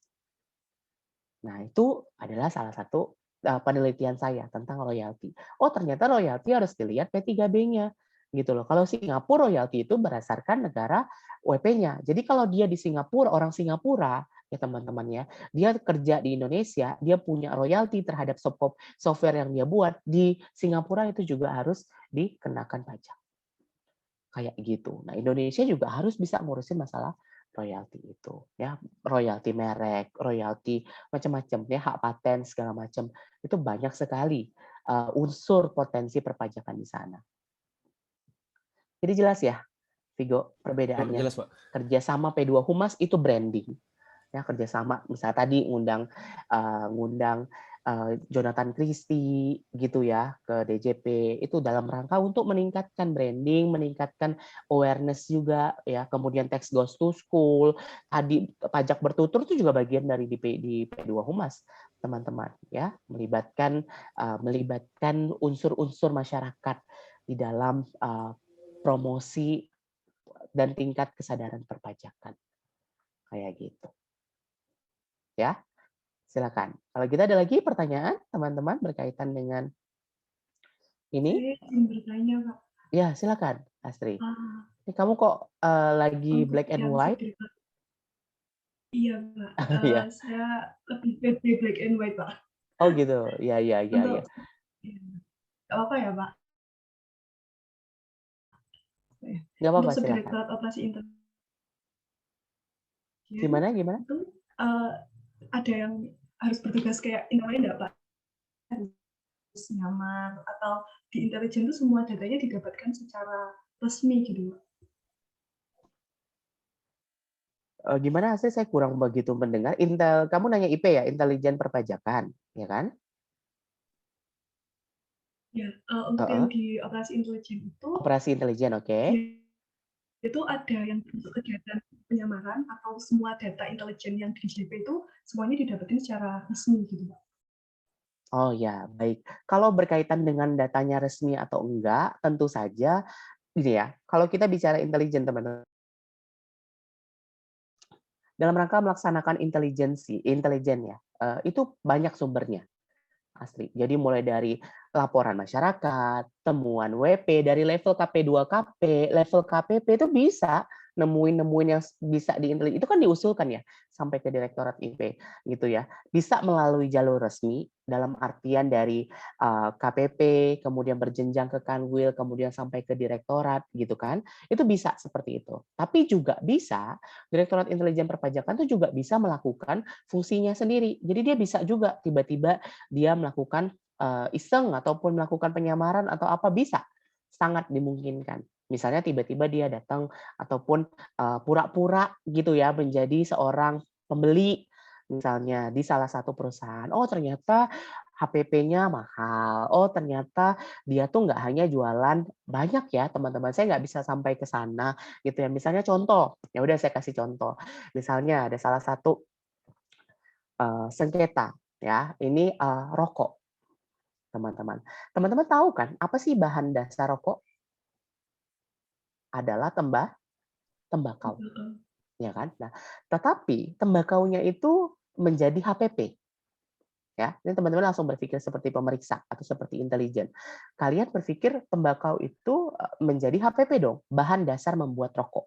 Nah, itu adalah salah satu penelitian saya tentang royalti. Oh, ternyata royalti harus dilihat P3B-nya. Gitu loh. Kalau Singapura royalti itu berdasarkan negara WP-nya. Jadi kalau dia di Singapura, orang Singapura, ya teman-teman ya, dia kerja di Indonesia, dia punya royalti terhadap software yang dia buat, di Singapura itu juga harus dikenakan pajak. Kayak gitu. Nah, Indonesia juga harus bisa ngurusin masalah royalti itu, ya, royalti merek, royalti macam-macam, ya, hak paten segala macam. Itu banyak sekali unsur potensi perpajakan di sana. Jadi jelas ya, Vigo, perbedaannya. Jelas, Pak. Kerjasama P2 Humas itu branding. Ya, kerjasama, misalnya tadi ngundang Jonathan Christie gitu ya ke DJP, itu dalam rangka untuk meningkatkan branding, meningkatkan awareness juga ya. Kemudian tax goes to school, tadi pajak bertutur itu juga bagian dari di P2 Humas, teman-teman ya, melibatkan unsur-unsur masyarakat di dalam promosi dan tingkat kesadaran perpajakan. Kayak gitu. Ya. Silakan. Kalau kita ada lagi pertanyaan, teman-teman, berkaitan dengan ini? Saya ingin bertanya, Pak. Ya, silakan, Astri. Ini kamu kok lagi black and white? Iya, Pak. Ya. Saya lebih black and white, Pak. Oh gitu. Ya. Nggak apa ya, Pak? Nggak apa-apa, Untuk silakan. Subdirektorat Operasi Intelijen. Gimana? Itu ada yang harus bertugas kayak namanya enggak, Pak? Harus nyaman, atau di intelijen itu semua datanya didapatkan secara resmi gitu, Pak. Gimana Astri? Saya kurang begitu mendengar. Kamu nanya IP ya, intelijen perpajakan, ya kan? Ya, untuk yang di operasi intelijen itu. Operasi intelijen, oke. Itu ada yang untuk kegiatan penyamaran atau semua data intelijen yang di DJP itu semuanya didapetin secara resmi gitu, Pak. Oh ya, baik. Kalau berkaitan dengan datanya resmi atau enggak, tentu saja ini ya. Kalau kita bicara intelijen, teman-teman, dalam rangka melaksanakan intelijen ya, itu banyak sumbernya, Astri. Jadi mulai dari laporan masyarakat, temuan WP, dari level KP2KP, level KPP itu bisa nemuin yang bisa diintelijen. Itu kan diusulkan ya sampai ke Direktorat IP gitu ya. Bisa melalui jalur resmi dalam artian dari KPP, kemudian berjenjang ke Kanwil, kemudian sampai ke direktorat gitu kan. Itu bisa seperti itu. Tapi juga bisa Direktorat Intelijen Perpajakan itu juga bisa melakukan fungsinya sendiri. Jadi dia bisa juga tiba-tiba dia melakukan iseng ataupun melakukan penyamaran atau apa, bisa, sangat dimungkinkan. Misalnya tiba-tiba dia datang ataupun pura-pura gitu ya menjadi seorang pembeli misalnya di salah satu perusahaan. Oh ternyata HPP-nya mahal. Oh ternyata dia tuh nggak hanya jualan, banyak ya teman-teman. Saya nggak bisa sampai ke sana gitu ya. Misalnya contoh, ya udah saya kasih contoh. Misalnya ada salah satu sengketa ya, ini rokok. Teman-teman tahu kan apa sih bahan dasar rokok? Adalah tembakau, ya kan? Nah, tetapi tembakaunya itu menjadi HPP, ya. Ini teman-teman langsung berpikir seperti pemeriksa atau seperti intelijen. Kalian berpikir tembakau itu menjadi HPP dong, bahan dasar membuat rokok,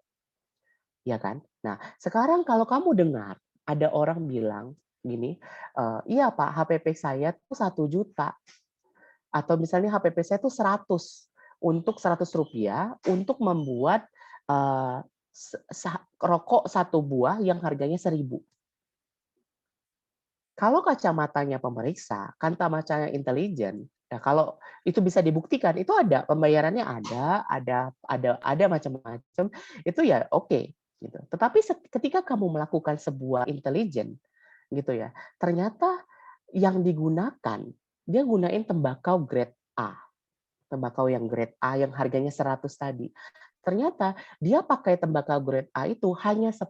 ya kan? Nah, sekarang kalau kamu dengar ada orang bilang gini, iya Pak, HPP saya tuh 1 juta. Atau misalnya HPP saya tuh 100 untuk Rp100 untuk membuat rokok 1 buah yang harganya 1.000. Kalau kacamatanya pemeriksa, kacamatanya intelijen, ya kalau itu bisa dibuktikan, itu ada pembayarannya ada macam-macam, itu ya oke gitu. Tetapi ketika kamu melakukan sebuah intelijen gitu ya, ternyata yang digunakan dia gunain tembakau grade A. Tembakau yang grade A yang harganya 100 tadi. Ternyata dia pakai tembakau grade A itu hanya 10%.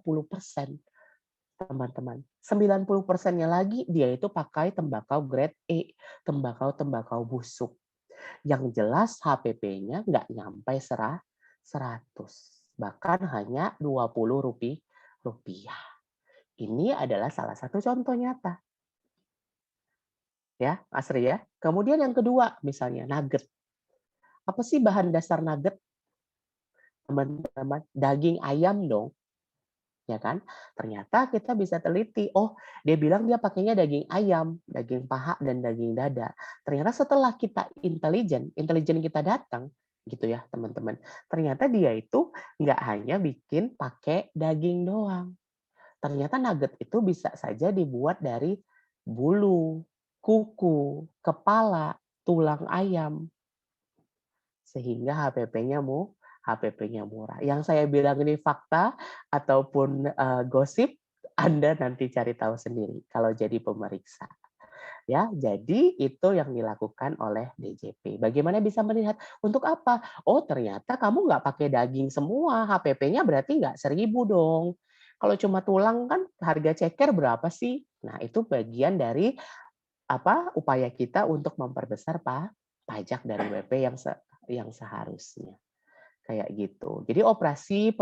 Teman-teman. 90%-nya lagi dia itu pakai tembakau grade E, tembakau busuk. Yang jelas HPP-nya nggak nyampe 100, bahkan hanya Rp20. Ini adalah salah satu contoh nyata. Ya, Asri ya. Kemudian yang kedua, misalnya nugget. Apa sih bahan dasar nugget? Teman-teman, daging ayam dong. Ya kan? Ternyata kita bisa teliti, oh dia bilang dia pakainya daging ayam, daging paha dan daging dada. Ternyata setelah kita intelijen kita datang, gitu ya teman-teman. Ternyata dia itu nggak hanya bikin pakai daging doang. Ternyata nugget itu bisa saja dibuat dari bulu, kuku, kepala, tulang ayam. Sehingga HPP-nya murah. Yang saya bilang ini fakta ataupun gosip, Anda nanti cari tahu sendiri kalau jadi pemeriksa. Ya, jadi itu yang dilakukan oleh DJP. Bagaimana bisa melihat untuk apa? Oh, ternyata kamu nggak pakai daging semua, HPP-nya berarti nggak 1.000 dong. Kalau cuma tulang kan harga ceker berapa sih? Nah, itu bagian dari upaya kita untuk memperbesar pajak dari WP yang seharusnya. Kayak gitu. Jadi operasi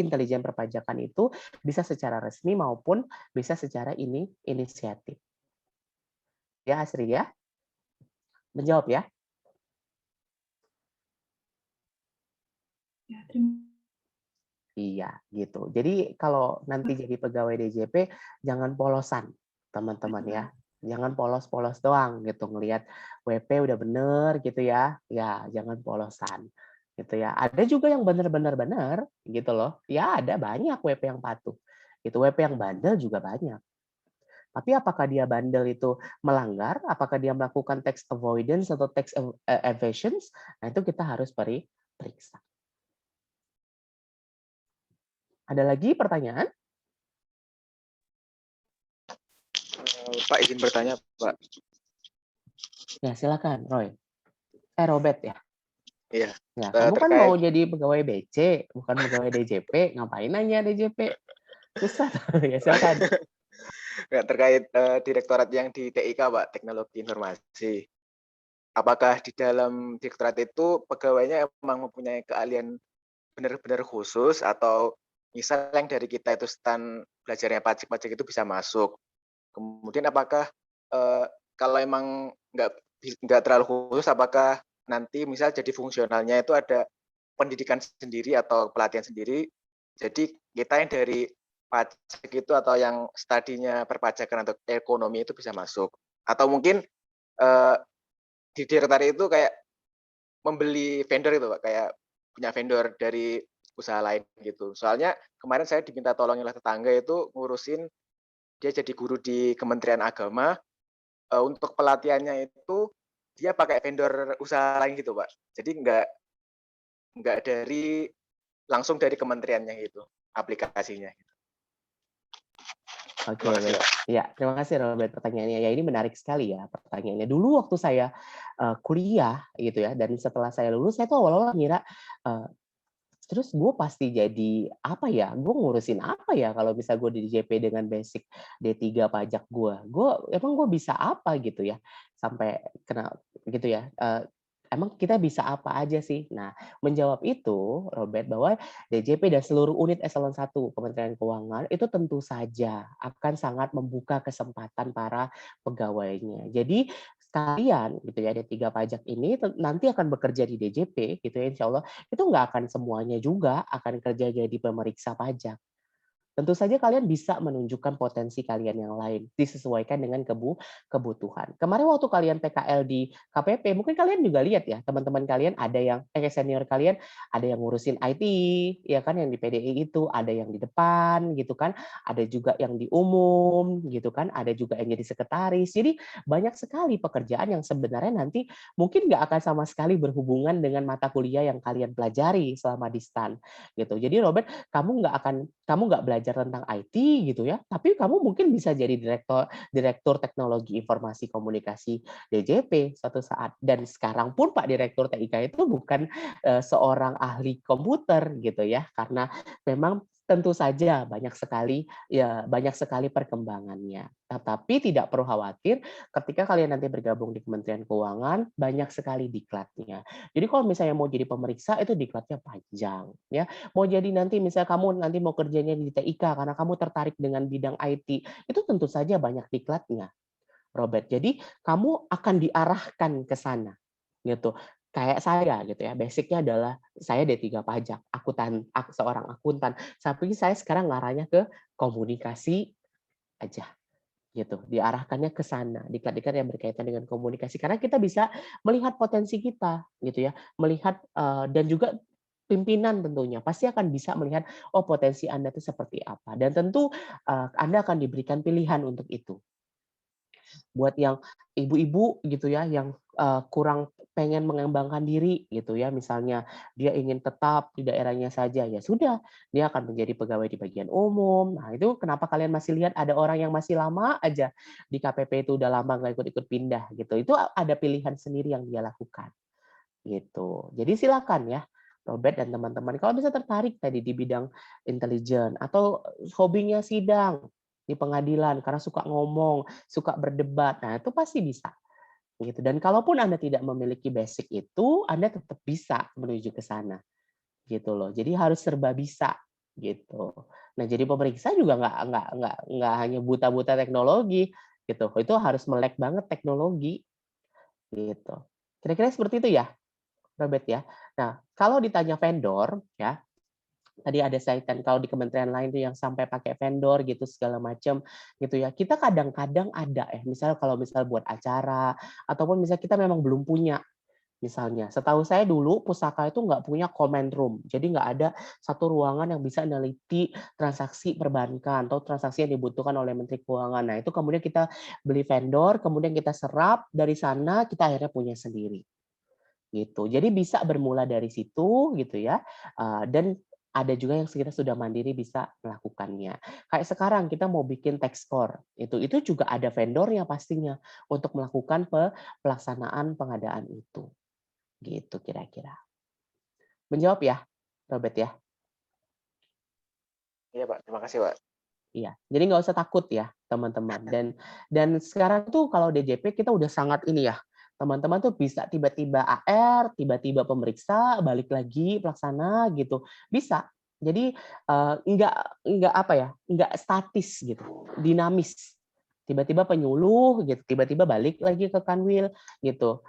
intelijen perpajakan itu bisa secara resmi maupun bisa secara inisiatif. Ya, Asri ya? Menjawab ya? Ya, terima Iya, gitu. Jadi kalau nanti jadi pegawai DJP jangan polosan, teman-teman ya. Jangan polos-polos doang gitu ngelihat WP udah bener gitu ya. Ya, jangan polosan. Gitu ya. Ada juga yang benar-benar gitu loh. Ya, ada banyak WP yang patuh. Gitu, WP yang bandel juga banyak. Tapi apakah dia bandel itu melanggar? Apakah dia melakukan tax avoidance atau tax evasions? Nah, itu kita harus periksa. Ada lagi pertanyaan? Pak izin bertanya, Pak. Ya, silakan, Roy. Robert ya? Iya. Ya, kamu kan mau jadi pegawai BC, bukan pegawai DJP. Ngapain nanya DJP? Susah. Ya, silakan. Terkait direktorat yang di TIK, Pak, Teknologi Informasi. Apakah di dalam direktorat itu pegawainya emang mempunyai keahlian benar-benar khusus atau misal yang dari kita itu stand belajarnya pajak itu bisa masuk. Kemudian apakah kalau emang nggak terlalu khusus, apakah nanti misal jadi fungsionalnya itu ada pendidikan sendiri atau pelatihan sendiri. Jadi kita yang dari pajak itu atau yang studinya perpajakan atau ekonomi itu bisa masuk. Atau mungkin di direktorat itu kayak membeli vendor itu, Pak, kayak punya vendor dari usaha lain gitu. Soalnya kemarin saya diminta tolongin oleh tetangga itu ngurusin, dia jadi guru di Kementerian Agama, untuk pelatihannya itu dia pakai vendor usaha lain gitu, Pak. Jadi nggak langsung dari kementeriannya gitu, aplikasinya. Oke, baik. Ya, terima kasih Robert pertanyaannya. Ya, ini menarik sekali ya pertanyaannya. Dulu waktu saya kuliah gitu ya, dan setelah saya lulus, saya tuh awal-awal ngira terus gue pasti jadi apa ya? Gue ngurusin apa ya kalau bisa gue di DJP dengan basic D3 pajak gue? Emang gue bisa apa gitu ya? Sampai kena gitu ya. Emang kita bisa apa aja sih? Nah, menjawab itu, Robert, bahwa DJP dan seluruh unit eselon 1 Kementerian Keuangan itu tentu saja akan sangat membuka kesempatan para pegawainya. Jadi sekalian gitu ya, D3 pajak ini nanti akan bekerja di DJP gitu ya, insya Allah itu nggak akan semuanya juga akan kerja jadi pemeriksa pajak. Tentu saja kalian bisa menunjukkan potensi kalian yang lain, disesuaikan dengan kebutuhan. Kemarin waktu kalian PKL di KPP, mungkin kalian juga lihat ya, teman-teman kalian ada yang senior kalian ada yang ngurusin IT, ya kan, yang di PDI itu, ada yang di depan gitu kan, ada juga yang di umum gitu kan, ada juga yang jadi sekretaris. Jadi banyak sekali pekerjaan yang sebenarnya nanti mungkin nggak akan sama sekali berhubungan dengan mata kuliah yang kalian pelajari selama di STAN gitu. Jadi Robert, kamu nggak belajar tentang IT gitu ya, tapi kamu mungkin bisa jadi direktur teknologi informasi komunikasi DJP suatu saat. Dan sekarang pun Pak Direktur TIK itu bukan seorang ahli komputer gitu ya, karena memang tentu saja banyak sekali perkembangannya. Tetapi tidak perlu khawatir ketika kalian nanti bergabung di Kementerian Keuangan, banyak sekali diklatnya. Jadi kalau misalnya mau jadi pemeriksa itu diklatnya panjang ya. Mau jadi nanti misalnya kamu nanti mau kerjanya di TIK karena kamu tertarik dengan bidang IT, itu tentu saja banyak diklatnya, Robert. Jadi kamu akan diarahkan ke sana gitu. Kayak saya gitu ya, basicnya adalah saya D3 pajak, seorang akuntan. Tapi saya sekarang ngarahnya ke komunikasi aja gitu. Diarahkannya ke sana, diklat-diklat yang berkaitan dengan komunikasi. Karena kita bisa melihat potensi kita gitu ya, melihat dan juga pimpinan tentunya pasti akan bisa melihat oh potensi Anda itu seperti apa. Dan tentu Anda akan diberikan pilihan untuk itu. Buat yang ibu-ibu gitu ya, yang kurang pengen mengembangkan diri gitu ya, misalnya dia ingin tetap di daerahnya saja, ya sudah, dia akan menjadi pegawai di bagian umum. Nah itu kenapa kalian masih lihat ada orang yang masih lama aja di KPP itu udah lama nggak ikut-ikut pindah gitu. Itu ada pilihan sendiri yang dia lakukan gitu. Jadi silakan ya, Robert dan teman-teman, kalau bisa tertarik tadi di bidang intelijen atau hobinya sidang di pengadilan karena suka ngomong, suka berdebat, nah itu pasti bisa gitu. Dan kalaupun Anda tidak memiliki basic itu, Anda tetap bisa menuju ke sana gitu loh. Jadi harus serba bisa gitu. Nah jadi pemeriksa juga nggak hanya buta-buta teknologi gitu. Itu harus melek banget teknologi gitu. Kira-kira seperti itu ya, Robert ya. Nah, kalau ditanya vendor ya, tadi ada kaitan kalau di kementerian lain tuh yang sampai pakai vendor gitu segala macam gitu ya. Kita kadang-kadang ada misal kalau misal buat acara ataupun misal kita memang belum punya. Misalnya, setahu saya dulu Pusaka itu nggak punya command room, jadi nggak ada satu ruangan yang bisa meneliti transaksi perbankan atau transaksi yang dibutuhkan oleh Menteri Keuangan. Nah, itu kemudian kita beli vendor, kemudian kita serap dari sana, kita akhirnya punya sendiri gitu. Jadi bisa bermula dari situ gitu ya. Dan ada juga yang kita sudah mandiri bisa melakukannya. Kayak sekarang kita mau bikin tax score, itu juga ada vendornya pastinya untuk melakukan pelaksanaan pengadaan itu. Gitu kira-kira. Menjawab ya, Robert ya? Iya Pak, terima kasih Pak. Iya, jadi nggak usah takut ya teman-teman. Dan sekarang tuh kalau DJP kita udah sangat ini ya, teman-teman tuh bisa tiba-tiba AR, tiba-tiba pemeriksa, balik lagi pelaksana gitu, bisa. Jadi nggak apa ya, nggak statis gitu, dinamis. Tiba-tiba penyuluh gitu, tiba-tiba balik lagi ke Kanwil gitu.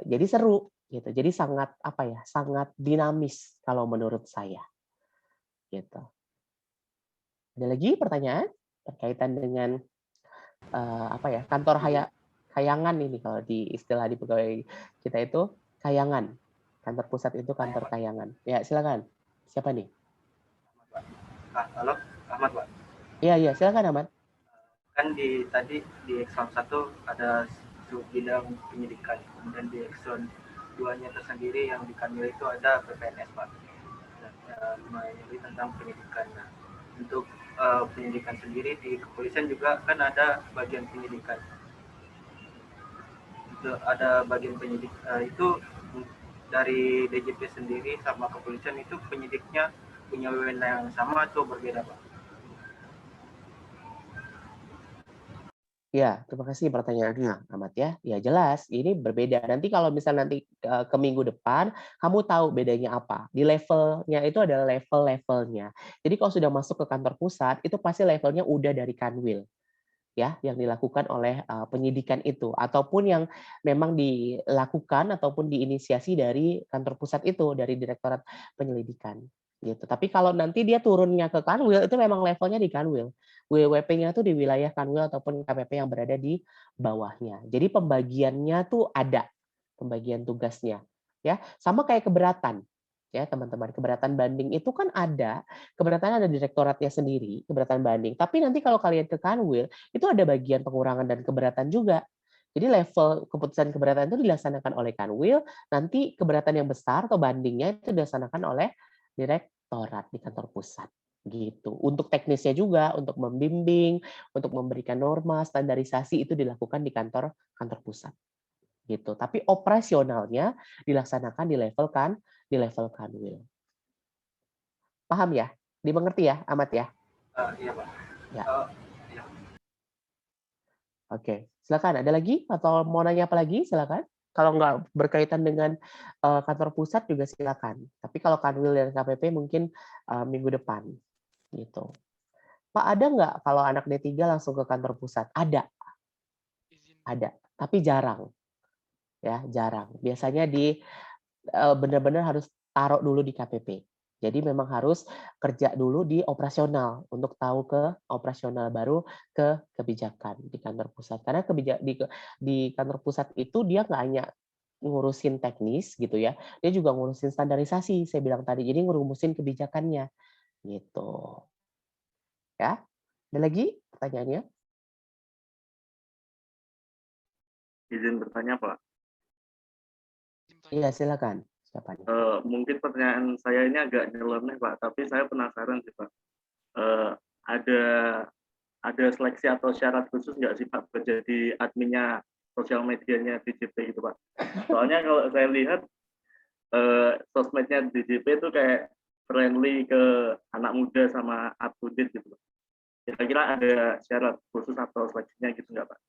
Jadi seru gitu. Jadi sangat apa ya, sangat dinamis kalau menurut saya. Gitu. Ada lagi pertanyaan berkaitan dengan apa ya, kantor kayangan ini kalau di istilah di pegawai kita itu kayangan. Kantor pusat itu kantor kayangan. Ya, silakan. Siapa nih? Halo, Ahmad, Pak. Iya, silakan Ahmad. Kan tadi di Exxon 1 ada bidang penyidikan, kemudian di Exxon 2-nya tersendiri yang di Kanwil itu ada PPNS, Pak. Meneliti tentang penyidikan. Nah, untuk penyidikan sendiri di kepolisian juga kan ada bagian penyidikan. Itu ada bagian penyidik itu dari DJP sendiri sama kepolisian itu penyidiknya punya wewenang yang sama atau berbeda, Pak? Ya, terima kasih pertanyaannya, Ahmad ya. Ya jelas, ini berbeda. Nanti kalau misalnya nanti ke minggu depan, kamu tahu bedanya apa. Di levelnya itu adalah level-levelnya. Jadi kalau sudah masuk ke kantor pusat, itu pasti levelnya udah dari Kanwil. Ya, yang dilakukan oleh penyidikan itu. Ataupun yang memang dilakukan ataupun diinisiasi dari kantor pusat itu, dari Direktorat Penyelidikan. gitu. Tapi kalau nanti dia turunnya ke Kanwil itu memang levelnya di Kanwil. WWP-nya tuh di wilayah Kanwil ataupun KPP yang berada di bawahnya. Jadi pembagiannya tuh ada, pembagian tugasnya. Ya, sama kayak keberatan. Ya, teman-teman, keberatan banding itu kan ada, keberatan ada direktoratnya sendiri, keberatan banding. Tapi nanti kalau kalian ke Kanwil, itu ada bagian pengurangan dan keberatan juga. Jadi level keputusan keberatan itu dilaksanakan oleh Kanwil, nanti keberatan yang besar atau bandingnya itu dilaksanakan oleh direktorat di kantor pusat gitu. Untuk teknisnya juga, untuk membimbing, untuk memberikan norma, standarisasi itu dilakukan di kantor pusat gitu. Tapi operasionalnya dilaksanakan di level Kanwil. Paham ya? Dimengerti ya, Ahmad ya? Iya Pak. Ya. Iya. Oke, silakan. Ada lagi atau mau nanya apa lagi? Silakan. Kalau nggak berkaitan dengan kantor pusat juga silakan. Tapi kalau Kanwil dan KPP mungkin minggu depan gitu. Pak, ada nggak kalau anak D3 langsung ke kantor pusat? Ada, tapi jarang. Ya, jarang. Biasanya benar-benar harus taruh dulu di KPP. Jadi memang harus kerja dulu di operasional untuk tahu ke operasional baru ke kebijakan di kantor pusat. Karena di kantor pusat itu dia nggak hanya ngurusin teknis gitu ya, dia juga ngurusin standarisasi saya bilang tadi. Jadi ngurusin kebijakannya gitu. Ya, ada lagi pertanyaannya? Izin bertanya, Pak. Iya, silakan. Siapa nih? Mungkin pertanyaan saya ini agak nyeleneh, Pak, tapi saya penasaran sih, Pak. Ada seleksi atau syarat khusus nggak sih, Pak, buat jadi adminnya sosial medianya DJP gitu, Pak? Soalnya kalau saya lihat sosmednya DJP itu kayak friendly ke anak muda sama up to date gitu. Kira-kira ada syarat khusus atau seleksinya gitu nggak, Pak?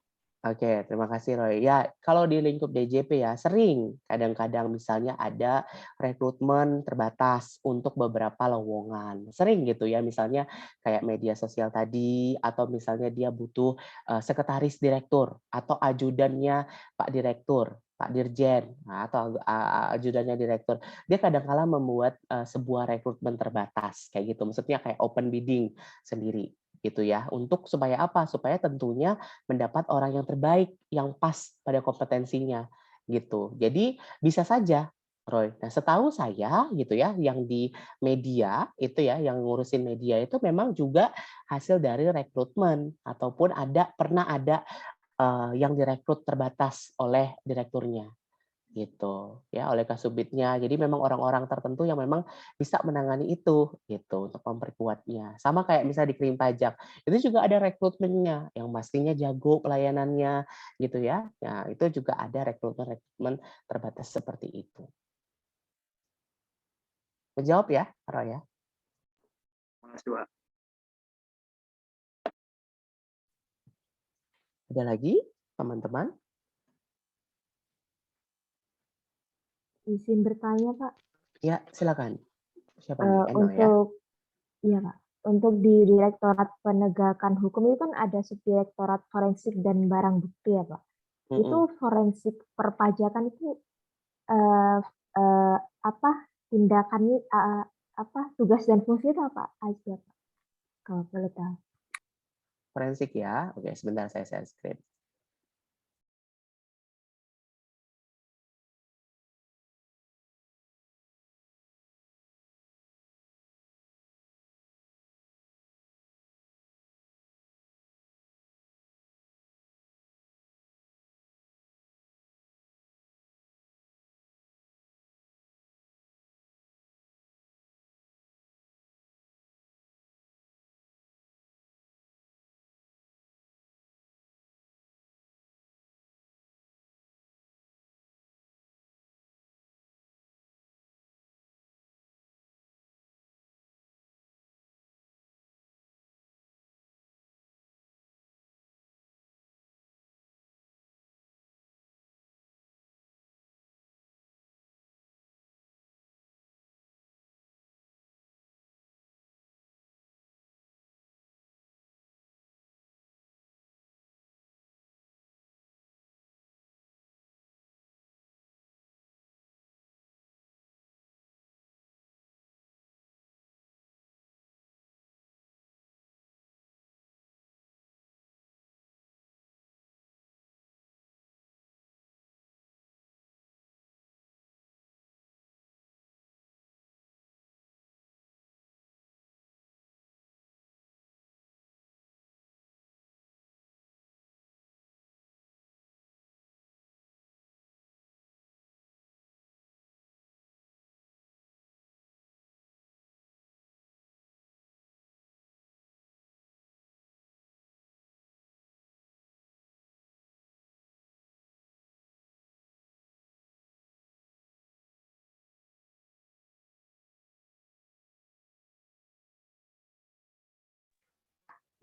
Oke, terima kasih Roy. Ya, kalau di lingkup DJP ya sering kadang-kadang misalnya ada rekrutmen terbatas untuk beberapa lowongan. Sering gitu ya, misalnya kayak media sosial tadi atau misalnya dia butuh sekretaris direktur atau ajudannya Pak Direktur, Pak Dirjen, atau ajudannya direktur. Dia kadang-kala membuat sebuah rekrutmen terbatas kayak gitu. Maksudnya kayak open bidding sendiri gitu ya. Untuk supaya apa? Supaya tentunya mendapat orang yang terbaik yang pas pada kompetensinya gitu. Jadi bisa saja Roy. Nah, setahu saya gitu ya, yang di media itu ya, yang ngurusin media itu memang juga hasil dari rekrutmen ataupun pernah ada yang direkrut terbatas oleh direkturnya gitu ya, oleh Kasubditnya. Jadi memang orang-orang tertentu yang memang bisa menangani itu gitu untuk memperkuatnya. Sama kayak misalnya di Krim Pajak, itu juga ada rekrutmennya yang pastinya jago pelayanannya gitu ya. Nah, itu juga ada rekrutmen terbatas seperti itu. Menjawab ya, Roy ya? Makasih, Pak. Ada lagi teman-teman? Izin bertanya, Pak. Ya, silakan. Siapa nih? Eno ya? Iya, Pak. Untuk di Direktorat Penegakan Hukum itu kan ada subdirektorat forensik dan barang bukti ya, Pak. Itu forensik perpajakan itu apa tindakannya apa tugas dan fungsi itu apa aja, Pak? Kalau boleh tahu. Forensik ya. Oke, sebentar saya share screen.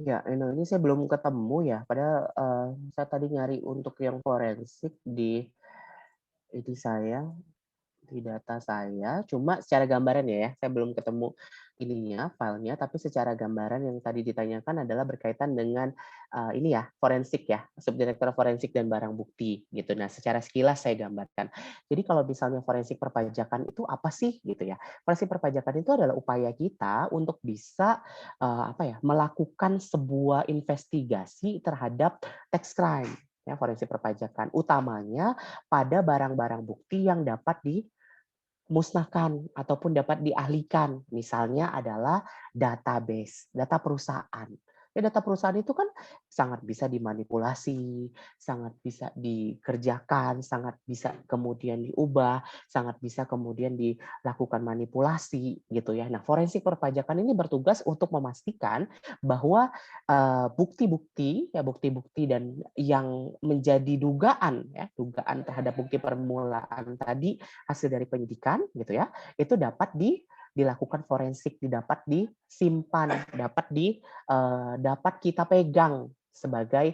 Ya, ini saya belum ketemu ya. Padahal saya tadi nyari untuk yang forensik di ini saya di data saya. Cuma secara gambaran ya, saya belum ketemu ininya, filenya. Tapi secara gambaran yang tadi ditanyakan adalah berkaitan dengan ini ya, forensik ya, subdirektor forensik dan barang bukti gitu. Nah, secara sekilas saya gambarkan. Jadi kalau misalnya forensik perpajakan itu apa sih gitu ya? Forensik perpajakan itu adalah upaya kita untuk bisa melakukan sebuah investigasi terhadap tax crime ya, forensik perpajakan utamanya pada barang-barang bukti yang dapat dimusnahkan ataupun dapat dialihkan. Misalnya adalah database, data perusahaan. Ya, data perusahaan itu kan sangat bisa dimanipulasi, sangat bisa dikerjakan, sangat bisa kemudian diubah, sangat bisa kemudian dilakukan manipulasi gitu ya. Nah, forensik perpajakan ini bertugas untuk memastikan bahwa bukti-bukti dan yang menjadi dugaan dugaan terhadap bukti permulaan tadi hasil dari penyidikan gitu ya, itu dapat dilakukan forensik, dapat disimpan, dapat kita pegang sebagai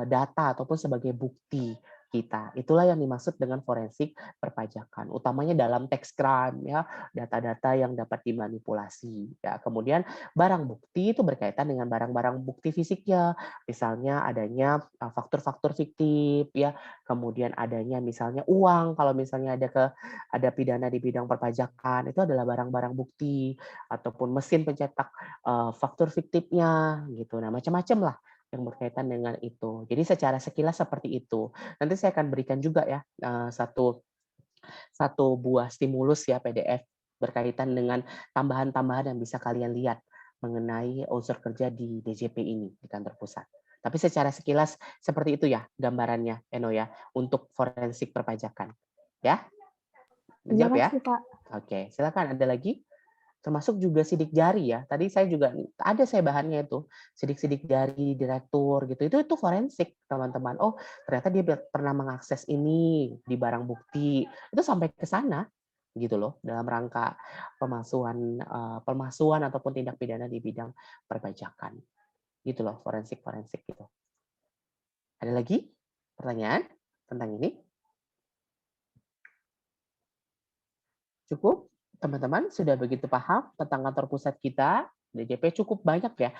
data ataupun sebagai bukti kita. Itulah yang dimaksud dengan forensik perpajakan. Utamanya dalam tax crime ya, data-data yang dapat dimanipulasi ya. Kemudian barang bukti itu berkaitan dengan barang-barang bukti fisiknya. Misalnya adanya faktur-faktur fiktif ya, kemudian adanya misalnya uang kalau misalnya ada pidana di bidang perpajakan, itu adalah barang-barang bukti ataupun mesin pencetak faktur fiktifnya gitu. Nah, macam-macam lah yang berkaitan dengan itu. Jadi secara sekilas seperti itu. Nanti saya akan berikan juga ya satu buah stimulus ya PDF berkaitan dengan tambahan-tambahan yang bisa kalian lihat mengenai unsur kerja di DJP ini di kantor pusat. Tapi secara sekilas seperti itu ya gambarannya, Eno ya, untuk forensik perpajakan. Ya? Menjawab ya? Oke, silakan. Ada lagi? Termasuk juga sidik jari ya. Tadi saya juga ada bahannya itu, sidik-sidik jari direktur gitu. Itu forensik, teman-teman. Oh, ternyata dia pernah mengakses ini di barang bukti. Itu sampai ke sana gitu loh, dalam rangka pemalsuan ataupun tindak pidana di bidang perpajakan. Gitu loh, forensik gitu. Ada lagi pertanyaan tentang ini? Cukup? Teman-teman sudah begitu paham tentang kantor pusat kita, DJP cukup banyak ya.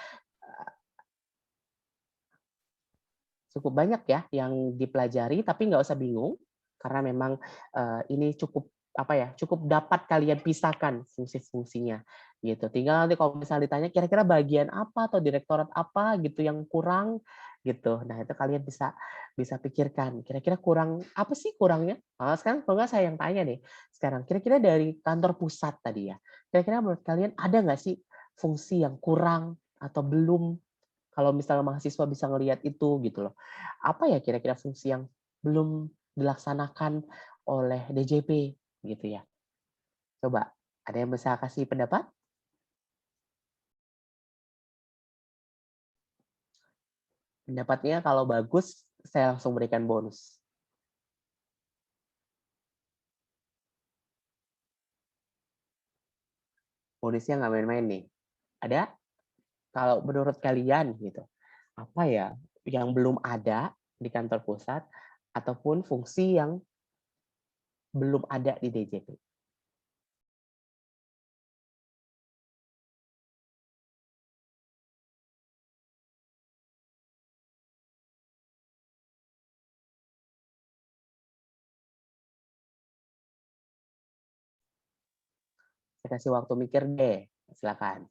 Cukup banyak ya yang dipelajari, tapi nggak usah bingung karena memang ini cukup cukup dapat kalian pisahkan fungsi-fungsinya gitu. Tinggal nanti kalau misalnya ditanya kira-kira bagian apa atau direktorat apa gitu yang kurang gitu. Nah, itu kalian bisa pikirkan kira-kira kurang apa sih kurangnya? Nah, sekarang kalau nggak saya yang tanya nih. Sekarang kira-kira dari kantor pusat tadi ya. Kira-kira menurut kalian ada nggak sih fungsi yang kurang atau belum? Kalau misalnya mahasiswa bisa ngelihat itu gitu loh. Apa ya kira-kira fungsi yang belum dilaksanakan oleh DJP gitu ya. Coba ada yang bisa kasih pendapat? Pendapatnya kalau bagus saya langsung berikan bonus. Bonusnya nggak main-main nih. Ada? Kalau menurut kalian gitu, apa ya yang belum ada di kantor pusat ataupun fungsi yang belum ada di DJP? Saya kasih waktu mikir deh, silakan.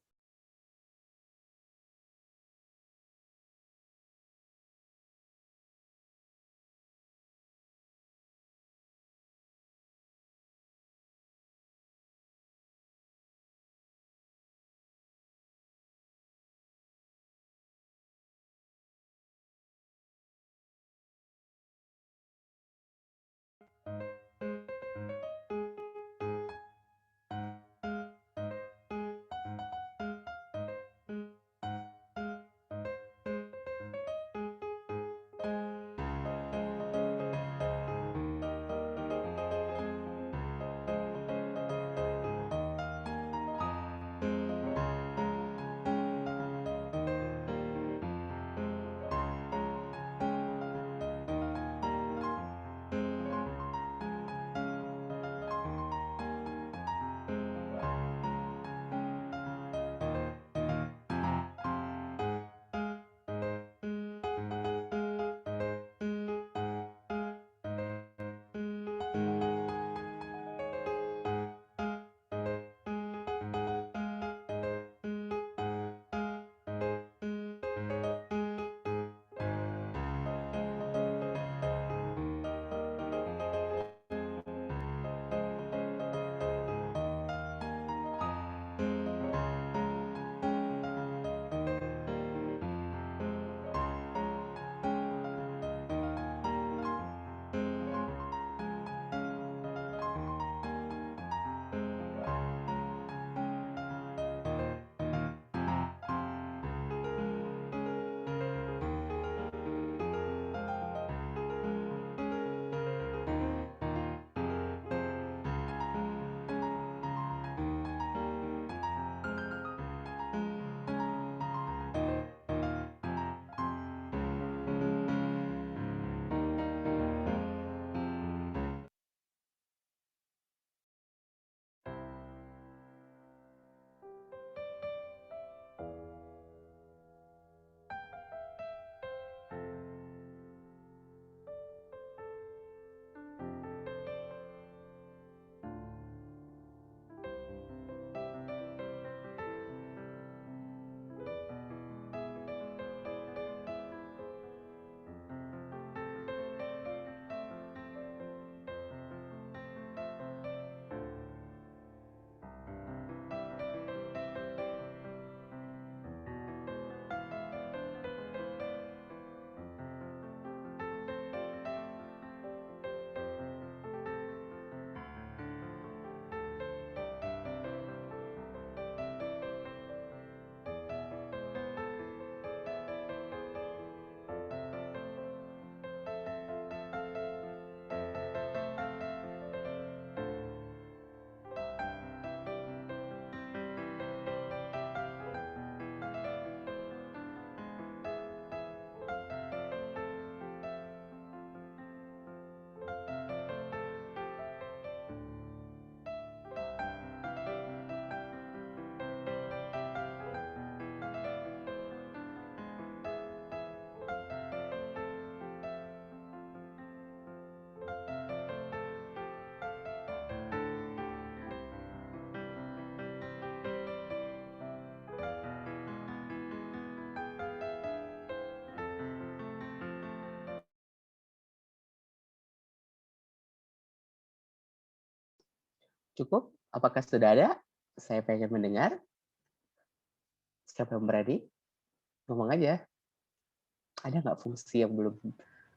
Cukup? Apakah sudah ada? Saya pengen mendengar. Siapa yang berani? Ngomong aja. Ada nggak fungsi yang belum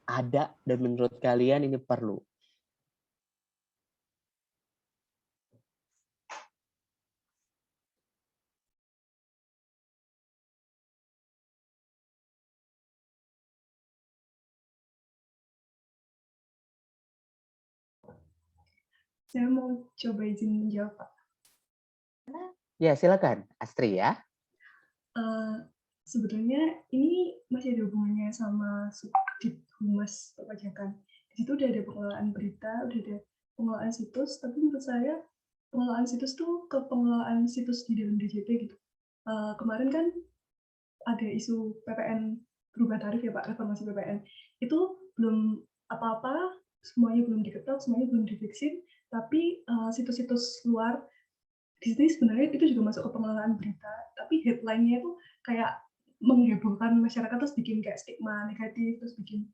ada dan menurut kalian ini perlu? Saya mau coba izin menjawab, Pak. Ya, silakan. Astri ya. Sebetulnya ini masih ada hubungannya sama Subdit Humas Perpajakan. Di situ udah ada pengelolaan berita, udah ada pengelolaan situs, tapi menurut saya pengelolaan situs tuh ke pengelolaan situs di dalam DJP gitu. Kemarin kan ada isu PPN berubah tarif ya Pak, reformasi PPN. Itu belum apa-apa, semuanya belum diketok, semuanya belum difixin, tapi situs-situs luar di sini sebenarnya itu juga masuk ke pengelolaan berita, tapi headline-nya itu kayak menghebohkan masyarakat, terus bikin kayak stigma negatif, terus bikin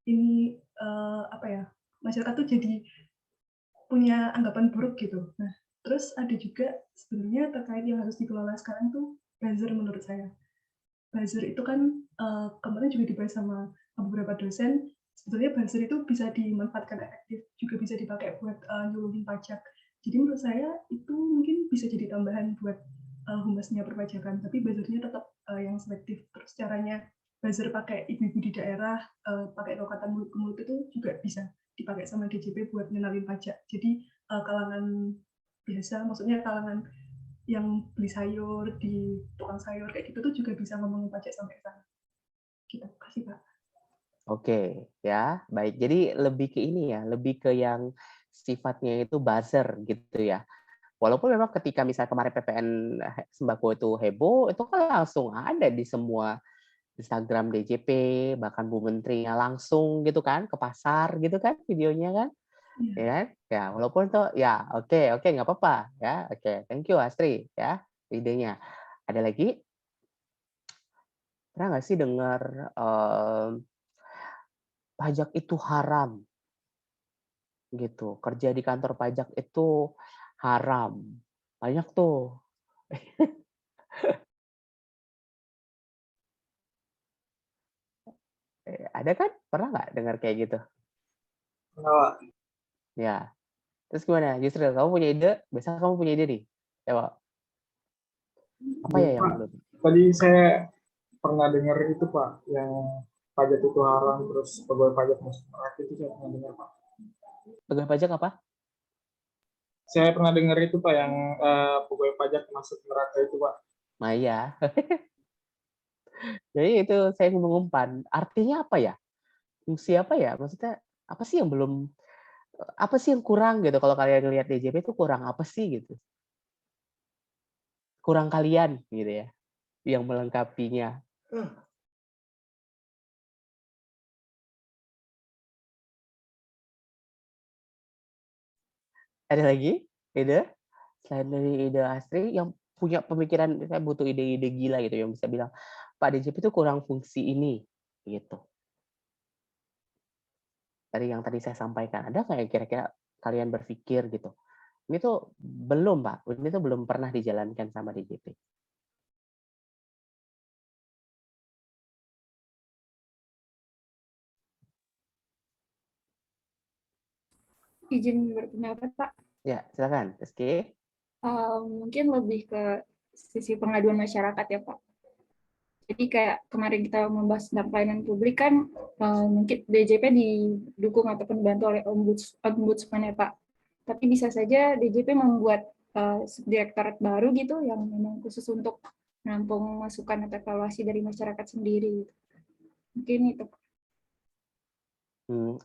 ini masyarakat tuh jadi punya anggapan buruk gitu. Nah, terus ada juga sebenarnya terkait yang harus dikelola sekarang tuh buzzer menurut saya. Buzzer itu kan kemarin juga dibahas sama beberapa dosen, sebetulnya buzzer itu bisa dimanfaatkan efektif, juga bisa dipakai buat nyuluhin pajak. Jadi menurut saya itu mungkin bisa jadi tambahan buat humasnya perpajakan, tapi buzzernya tetap yang selektif. Terus caranya buzzer pakai ibu-ibu di daerah, pakai lokatan mulut ke mulut itu juga bisa dipakai sama DJP buat ngenalin pajak. Jadi kalangan biasa, maksudnya kalangan yang beli sayur di tukang sayur kayak gitu tuh juga bisa ngomongin pajak sampai sana. Gitu, kasih Pak. Oke, ya, baik. Jadi lebih ke ini ya, lebih ke yang sifatnya itu buzzer gitu ya. Walaupun memang ketika misalnya kemarin PPN sembako itu heboh, itu kan langsung ada di semua Instagram DJP, bahkan Bu Menterinya langsung gitu kan ke pasar gitu kan videonya kan. Ya kan? Ya, walaupun tuh ya oke nggak apa-apa ya. Oke, thank you Astri ya idenya. Ada lagi? Pernah nggak sih dengar pajak itu haram gitu. Kerja di kantor pajak itu haram. Banyak tuh. Ada kan? Pernah nggak dengar kayak gitu? Pernah, Ya. Terus gimana? Justru kamu punya ide? Biasanya kamu punya ide nih. Coba. Apa ya yang Pak, belum? tadi saya pernah dengar itu Pak, yang pajak itu haram, terus pegawai pajak masuk neraka itu saya pernah dengar Pak. Pegawai pajak apa? Saya pernah dengar itu Pak, yang pegawai pajak masuk neraka itu Pak. Nah iya. Jadi itu saya mengumpan. Artinya apa ya? Fungsi apa ya? Maksudnya apa sih yang belum, apa sih yang kurang gitu kalau kalian lihat DJP itu kurang apa sih gitu? Kurang kalian gitu ya, yang melengkapinya. Ada lagi ide? Selain dari ide Astri yang punya pemikiran, saya butuh ide-ide gila gitu yang bisa bilang, Pak DJP itu kurang fungsi ini gitu. Dari yang tadi saya sampaikan, ada nggak yang kira-kira kalian berpikir gitu? Ini tuh belum Pak, ini tuh belum pernah dijalankan sama DJP. Izin berpendapat, Pak. Ya, silakan, Rizky. Mungkin lebih ke sisi pengaduan masyarakat ya, Pak. Jadi kayak kemarin kita membahas tentang pelayanan publik kan, mungkin DJP didukung ataupun dibantu oleh ombudsman ya, Pak. Tapi bisa saja DJP membuat subdirektorat baru gitu yang memang khusus untuk menampung masukan atau evaluasi dari masyarakat sendiri. Mungkin itu.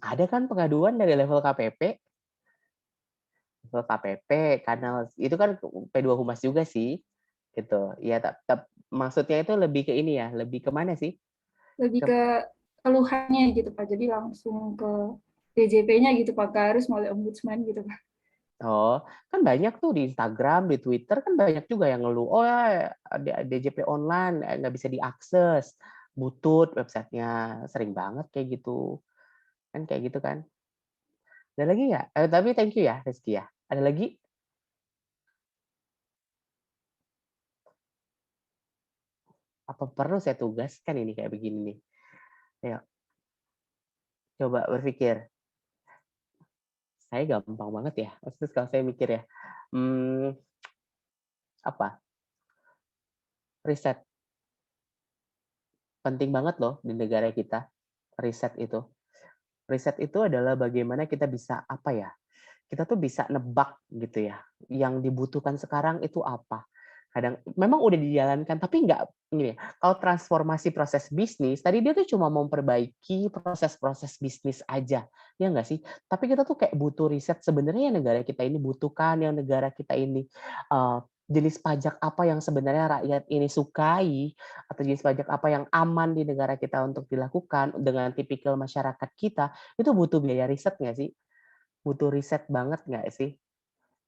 Ada kan pengaduan dari level KPP? Level KPP, karena itu kan P2 Humas juga sih, gitu. Ya, maksudnya itu lebih ke ini ya, lebih ke mana sih? Lebih ke keluhannya gitu Pak, jadi langsung ke DJP-nya gitu Pak, gak harus melalui ombudsman gitu Pak. Oh, kan banyak tuh di Instagram, di Twitter kan banyak juga yang ngeluh, oh ya DJP online nggak bisa diakses, butut websitenya, sering banget kayak gitu. Kan kayak gitu kan. Ada lagi nggak? Tapi thank you ya Rizky ya. Ada lagi? Apa perlu saya tugaskan ini kayak begini nih? Ya, coba berpikir. Saya gampang banget ya. Maksudnya kalau saya mikir ya, apa? Riset. Penting banget loh di negara kita, riset itu. Riset itu adalah bagaimana kita bisa, apa ya, kita tuh bisa nebak gitu ya, yang dibutuhkan sekarang itu apa. Kadang memang udah dijalankan, tapi nggak ini ya, kalau transformasi proses bisnis, tadi dia tuh cuma memperbaiki proses-proses bisnis aja, ya nggak sih? Tapi kita tuh kayak butuh riset sebenarnya yang negara kita ini butuhkan, yang negara kita ini jenis pajak apa yang sebenarnya rakyat ini sukai, atau jenis pajak apa yang aman di negara kita untuk dilakukan dengan tipikal masyarakat kita, itu butuh biaya riset nggak sih? Butuh riset banget nggak sih?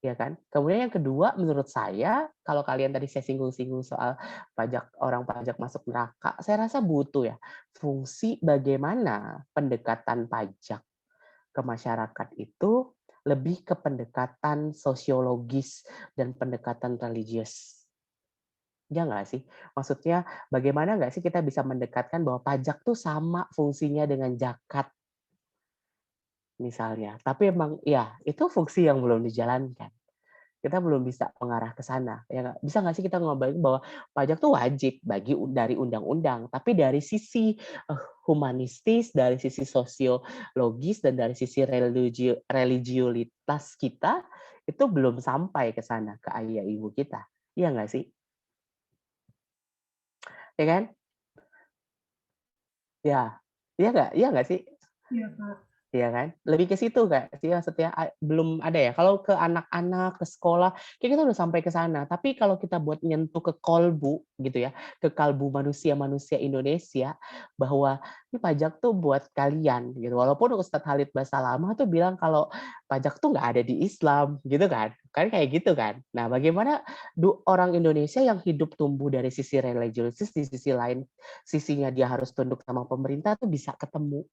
Ya kan? Kemudian yang kedua, menurut saya, kalau kalian tadi saya singgung-singgung soal pajak orang pajak masuk neraka, saya rasa butuh ya fungsi bagaimana pendekatan pajak ke masyarakat itu lebih ke pendekatan sosiologis dan pendekatan religius. Ya nggak sih? Maksudnya bagaimana nggak sih kita bisa mendekatkan bahwa pajak tuh sama fungsinya dengan zakat misalnya. Tapi emang ya itu fungsi yang belum dijalankan. Kita belum bisa mengarah ke sana. Ya nggak? Bisa nggak sih kita ngobrolin bahwa pajak tuh wajib dari undang-undang, tapi dari sisi humanistis, dari sisi sosiologis, dan dari sisi religiulitas kita itu belum sampai ke sana, ke ayah ibu kita. Iya nggak sih? Ya kan? Ya, iya nggak sih? Iya, Pak. Iya kan? Lebih ke situ nggak sih maksudnya? Belum ada ya. Kalau ke anak-anak, ke sekolah, kayak kita udah sampai ke sana. Tapi kalau kita buat nyentuh ke kolbu gitu ya, ke kalbu manusia-manusia Indonesia, bahwa ini pajak tuh buat kalian gitu. Walaupun Ustadz Khalid Basalamah tuh bilang kalau pajak tuh nggak ada di Islam gitu kan. Kan kayak gitu kan. Nah, bagaimana orang Indonesia yang hidup tumbuh dari sisi religius, di sisi lain sisinya dia harus tunduk sama pemerintah tuh bisa ketemu.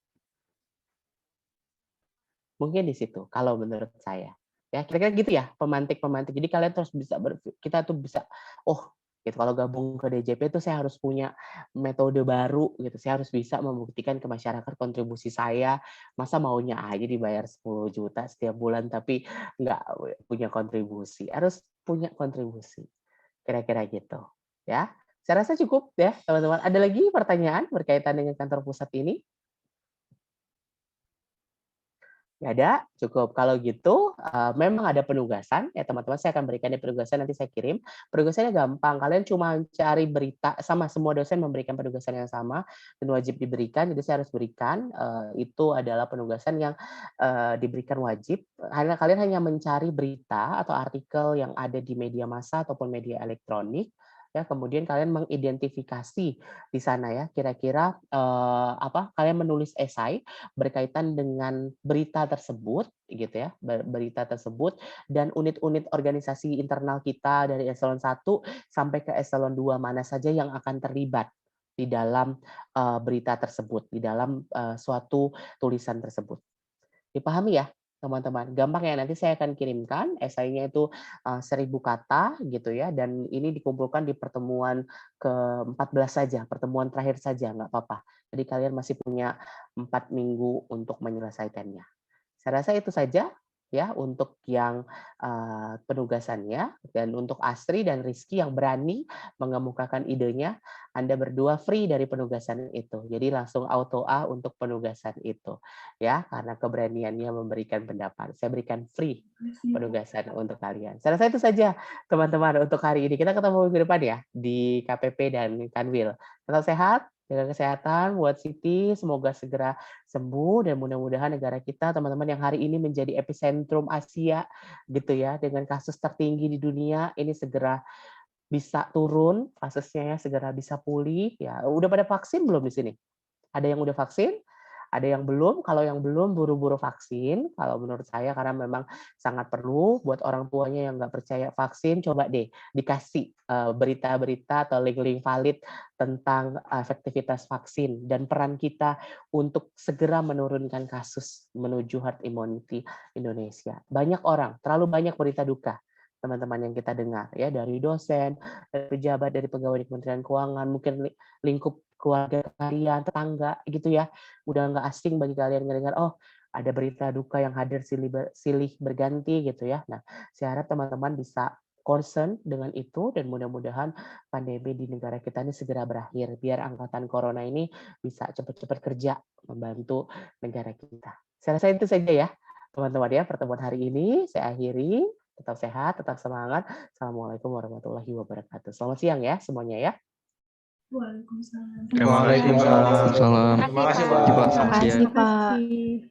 Mungkin di situ kalau menurut saya. Ya, kira-kira gitu ya, pemantik-pemantik. Jadi kalian terus bisa kita tuh bisa, oh, gitu kalau gabung ke DJP itu saya harus punya metode baru gitu. Saya harus bisa membuktikan ke masyarakat kontribusi saya. Masa maunya aja dibayar 10 juta setiap bulan tapi nggak punya kontribusi. Harus punya kontribusi. Kira-kira gitu. Ya. Saya rasa cukup ya, teman-teman. Ada lagi pertanyaan berkaitan dengan kantor pusat ini? Nggak ada, cukup. Kalau gitu, memang ada penugasan, ya teman-teman saya akan berikan di penugasan, nanti saya kirim. Penugasannya gampang, kalian cuma cari berita, sama semua dosen memberikan penugasan yang sama, dan wajib diberikan, jadi saya harus berikan, itu adalah penugasan yang diberikan wajib. Kalian hanya mencari berita atau artikel yang ada di media massa ataupun media elektronik, ya kemudian kalian mengidentifikasi di sana ya kira-kira kalian menulis esai berkaitan dengan berita tersebut gitu ya berita tersebut dan unit-unit organisasi internal kita dari eselon 1 sampai ke eselon 2 mana saja yang akan terlibat di dalam berita tersebut di dalam suatu tulisan tersebut. Dipahami ya teman-teman, gampang ya, nanti saya akan kirimkan esainya itu 1000 kata gitu ya, dan ini dikumpulkan di pertemuan ke-14 saja, pertemuan terakhir saja, nggak apa-apa. Jadi kalian masih punya 4 minggu untuk menyelesaikannya. Saya rasa itu saja ya untuk yang penugasannya, dan untuk Astri dan Rizky yang berani mengemukakan idenya, Anda berdua free dari penugasan itu. Jadi langsung auto A untuk penugasan itu. Ya, karena keberaniannya memberikan pendapat. Saya berikan free penugasan untuk kalian. Saya rasa itu saja teman-teman untuk hari ini. Kita ketemu minggu depan ya di KPP dan Kanwil. Tetap sehat, jaga kesehatan buat Siti, semoga segera sembuh dan mudah-mudahan negara kita teman-teman yang hari ini menjadi epicentrum Asia gitu ya dengan kasus tertinggi di dunia ini segera bisa turun kasusnya ya, segera bisa pulih ya. Udah pada vaksin belum di sini? Ada yang udah vaksin? Ada yang belum? Kalau yang belum buru-buru vaksin. Kalau menurut saya karena memang sangat perlu buat orang tuanya yang nggak percaya vaksin, coba deh dikasih berita-berita atau link-link valid tentang efektivitas vaksin dan peran kita untuk segera menurunkan kasus menuju herd immunity Indonesia. Banyak orang, terlalu banyak berita duka. teman-teman yang kita dengar ya, dari dosen, dari pejabat, dari pegawai di Kementerian Keuangan, mungkin lingkup keluarga kalian, tetangga gitu ya. Udah nggak asing bagi kalian mendengar, oh ada berita duka yang hadir silih berganti gitu ya. Nah, saya harap teman-teman bisa concern dengan itu dan mudah-mudahan pandemi di negara kita ini segera berakhir biar angkatan corona ini bisa cepat-cepat kerja membantu negara kita. Saya rasa itu saja ya teman-teman ya pertemuan hari ini. Saya akhiri. Tetap sehat, tetap semangat. Assalamualaikum warahmatullahi wabarakatuh. Selamat siang ya semuanya ya. Waalaikumsalam. Waalaikumsalam. Terima kasih, Pak. Terima kasih, Pak. Terima kasih, Pak. Terima kasih.